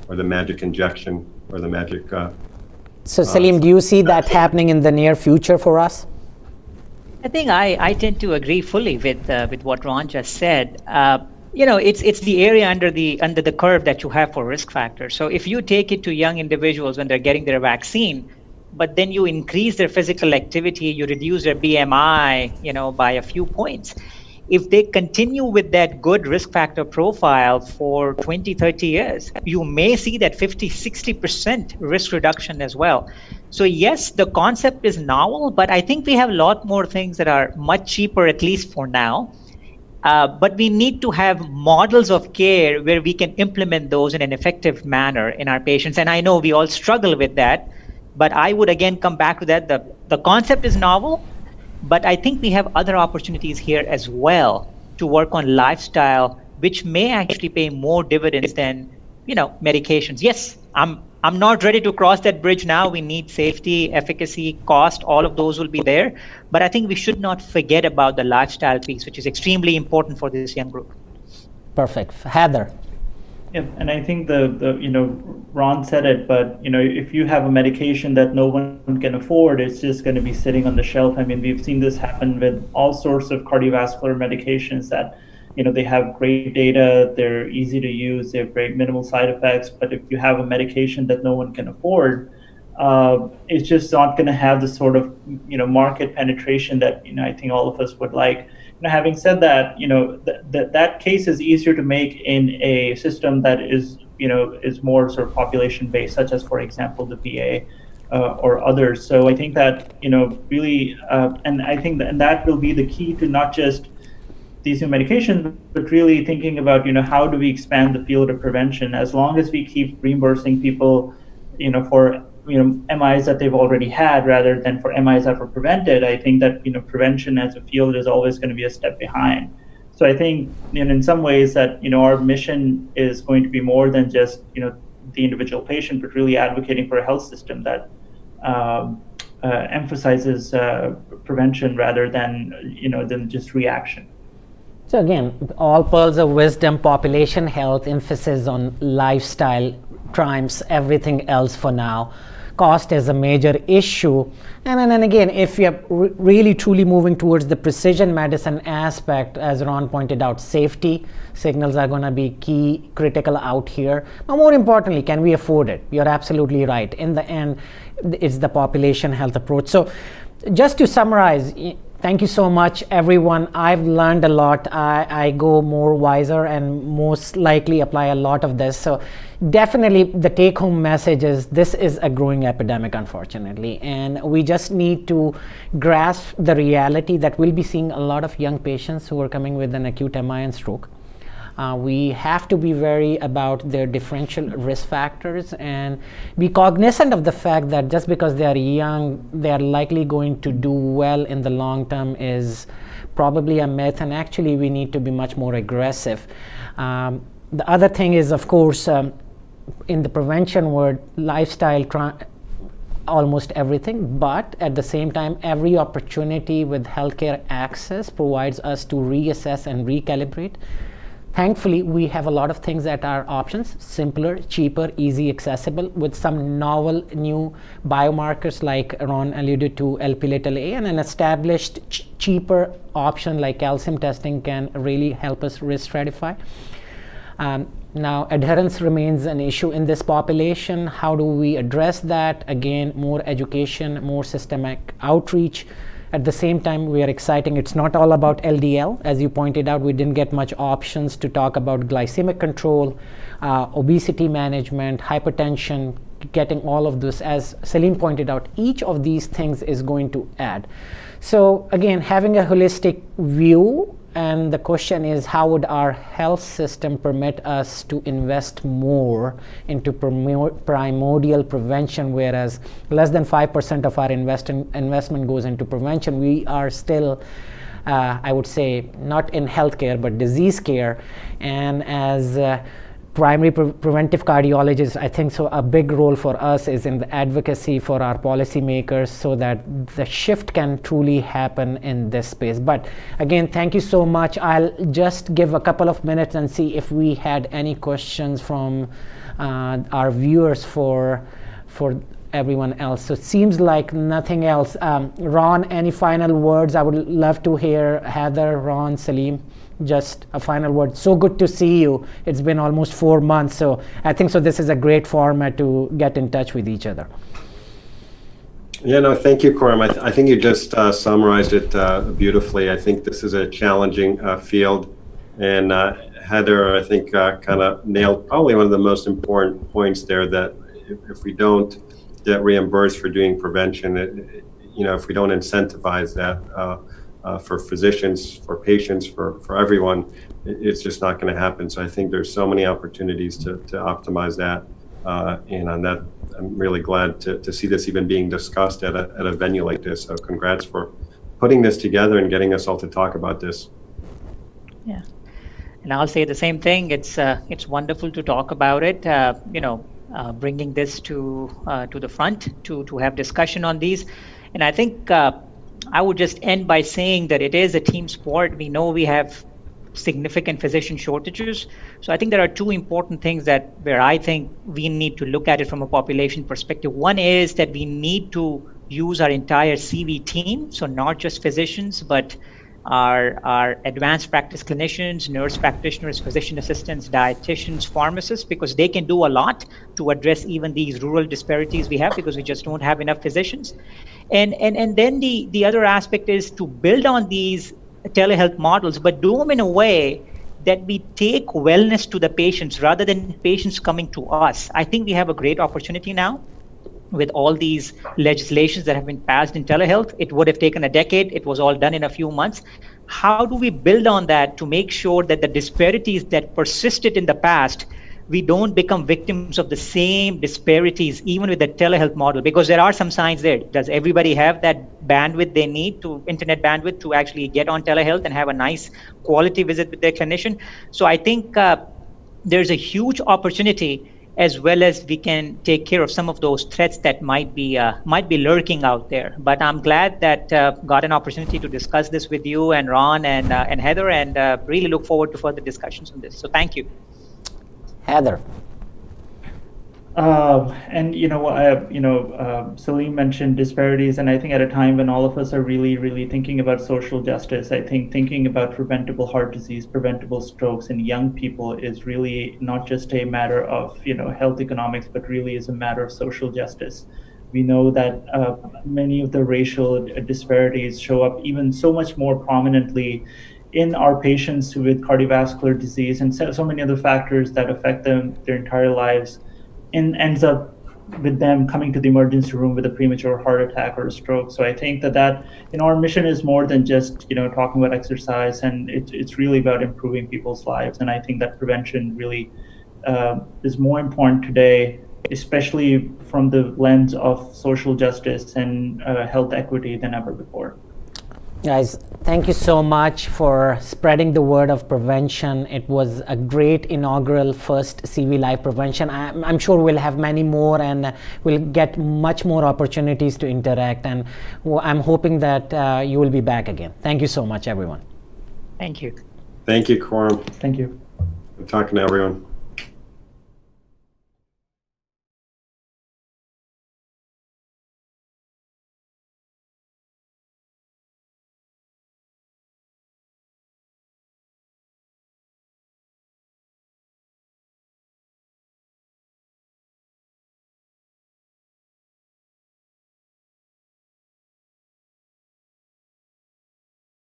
or the magic injection or the magic. So Salim, do you see that happening in the near future for us? I think I tend to agree fully with what Ron just said. It's the area under the curve that you have for risk factors. So if you take it to young individuals when they're getting their vaccine, but then you increase their physical activity, you reduce their BMI, by a few points. If they continue with that good risk factor profile for 20, 30 years, you may see that 50, 60% risk reduction as well. So yes, the concept is novel, but I think we have a lot more things that are much cheaper, at least for now. But we need to have models of care where we can implement those in an effective manner in our patients. And I know we all struggle with that, but I would again come back to that. The concept is novel, but I think we have other opportunities here as well to work on lifestyle, which may actually pay more dividends than, medications. Yes, I'm not ready to cross that bridge now. We need safety, efficacy, cost, all of those will be there. But I think we should not forget about the lifestyle piece, which is extremely important for this young group. Perfect. Haider. Yeah, and I think Ron said it, but if you have a medication that no one can afford, it's just going to be sitting on the shelf. I mean, we've seen this happen with all sorts of cardiovascular medications that they have great data, they're easy to use, they have great minimal side effects. But if you have a medication that no one can afford, it's just not going to have the sort of market penetration that I think all of us would like. Having said that, that case is easier to make in a system that is more sort of population based, such as, for example, the VA or others. So I think that really, and I think that will be the key to not just these new medications, but really thinking about how do we expand the field of prevention. As long as we keep reimbursing people for MIs that they've already had rather than for MIs that were prevented, I think that prevention as a field is always going to be a step behind. So I think in some ways that our mission is going to be more than just the individual patient, but really advocating for a health system that emphasizes prevention rather than just reaction. So again, all pearls of wisdom, population health, emphasis on lifestyle trumps everything else for now. Cost is a major issue. And then again, if you're really truly moving towards the precision medicine aspect, as Ron pointed out, safety signals are going to be key, critical out here. But more importantly, can we afford it? You're absolutely right. In the end, it's the population health approach. So just to summarize, thank you so much, everyone. I've learned a lot. I go more wiser and most likely apply a lot of this. So definitely the take-home message is this is a growing epidemic, unfortunately. And we just need to grasp the reality that we'll be seeing a lot of young patients who are coming with an acute MI and stroke. We have to be very about their differential risk factors and be cognizant of the fact that just because they are young, they are likely going to do well in the long term is probably a myth, and actually we need to be much more aggressive. The other thing is, of course, in the prevention word, lifestyle almost everything, but at the same time, every opportunity with healthcare access provides us to reassess and recalibrate. Thankfully, we have a lot of things that are options, simpler, cheaper, easy, accessible, with some novel new biomarkers like Ron alluded to, Lp(a), and an established cheaper option like calcium testing can really help us risk stratify. Now, adherence remains an issue in this population. How do we address that? Again, more education, more systemic outreach. At the same time, we are exciting. It's not all about LDL. As you pointed out, we didn't get much options to talk about glycemic control, obesity management, hypertension, getting all of this. As Salim pointed out, each of these things is going to add. So again, having a holistic view, and the question is, how would our health system permit us to invest more into primordial prevention, whereas less than 5% of our investment goes into prevention? We are still, I would say, not in healthcare, but disease care. And as primary preventive cardiologists, I think so a big role for us is in the advocacy for our policymakers so that the shift can truly happen in this space. But again, thank you so much. I'll just give a couple of minutes and see if we had any questions from our viewers for everyone else. So it seems like nothing else. Ron, any final words? I would love to hear Haider, Ron, Salim. Just a final word. So good to see you. It's been almost 4 months, so I think so this is a great format to get in touch with each other. Yeah, no, thank you, Khurram. I think you just summarized it beautifully. I think this is a challenging field, and Haider, I think, kind of nailed probably one of the most important points there, that if we don't get reimbursed for doing prevention, if we don't incentivize that, for physicians, for patients, for everyone, it's just not going to happen. So I think there's so many opportunities to optimize that. And on that, I'm really glad to see this even being discussed at a venue like this. So congrats for putting this together and getting us all to talk about this. Yeah, and I'll say the same thing. It's wonderful to talk about it. Bringing this to the front to have discussion on these, and I think. I would just end by saying that it is a team sport. We know we have significant physician shortages. So I think there are two important things where I think we need to look at it from a population perspective. One is that we need to use our entire CV team. So not just physicians, but our advanced practice clinicians, nurse practitioners, physician assistants, dietitians, pharmacists, because they can do a lot to address even these rural disparities we have, because we just don't have enough physicians. And then the other aspect is to build on these telehealth models, but do them in a way that we take wellness to the patients rather than patients coming to us. I think we have a great opportunity now with all these legislations that have been passed in telehealth. It would have taken a decade. It was all done in a few months. How do we build on that to make sure that the disparities that persisted in the past, we don't become victims of the same disparities, even with the telehealth model? Because there are some signs there. Does everybody have that bandwidth they need, internet bandwidth, to actually get on telehealth and have a nice quality visit with their clinician? So I think there's a huge opportunity, as well as we can take care of some of those threats that might be lurking out there. But I'm glad that got an opportunity to discuss this with you and Ron and Haider, and really look forward to further discussions on this. So thank you. Haider. Salim mentioned disparities, and I think at a time when all of us are really, really thinking about social justice, I think thinking about preventable heart disease, preventable strokes in young people is really not just a matter of health economics, but really is a matter of social justice. We know that many of the racial disparities show up even so much more prominently in our patients with cardiovascular disease and so many other factors that affect them their entire lives, and ends up with them coming to the emergency room with a premature heart attack or a stroke. So I think that our mission is more than just talking about exercise, and it's really about improving people's lives. And I think that prevention really is more important today, especially from the lens of social justice and health equity, than ever before. Guys, thank you so much for spreading the word of prevention. It was a great inaugural first CV Live Prevention. I'm sure we'll have many more, and we'll get much more opportunities to interact. And I'm hoping that you will be back again. Thank you so much, everyone. Thank you. Thank you, Khurram. Thank you. Good talking to everyone.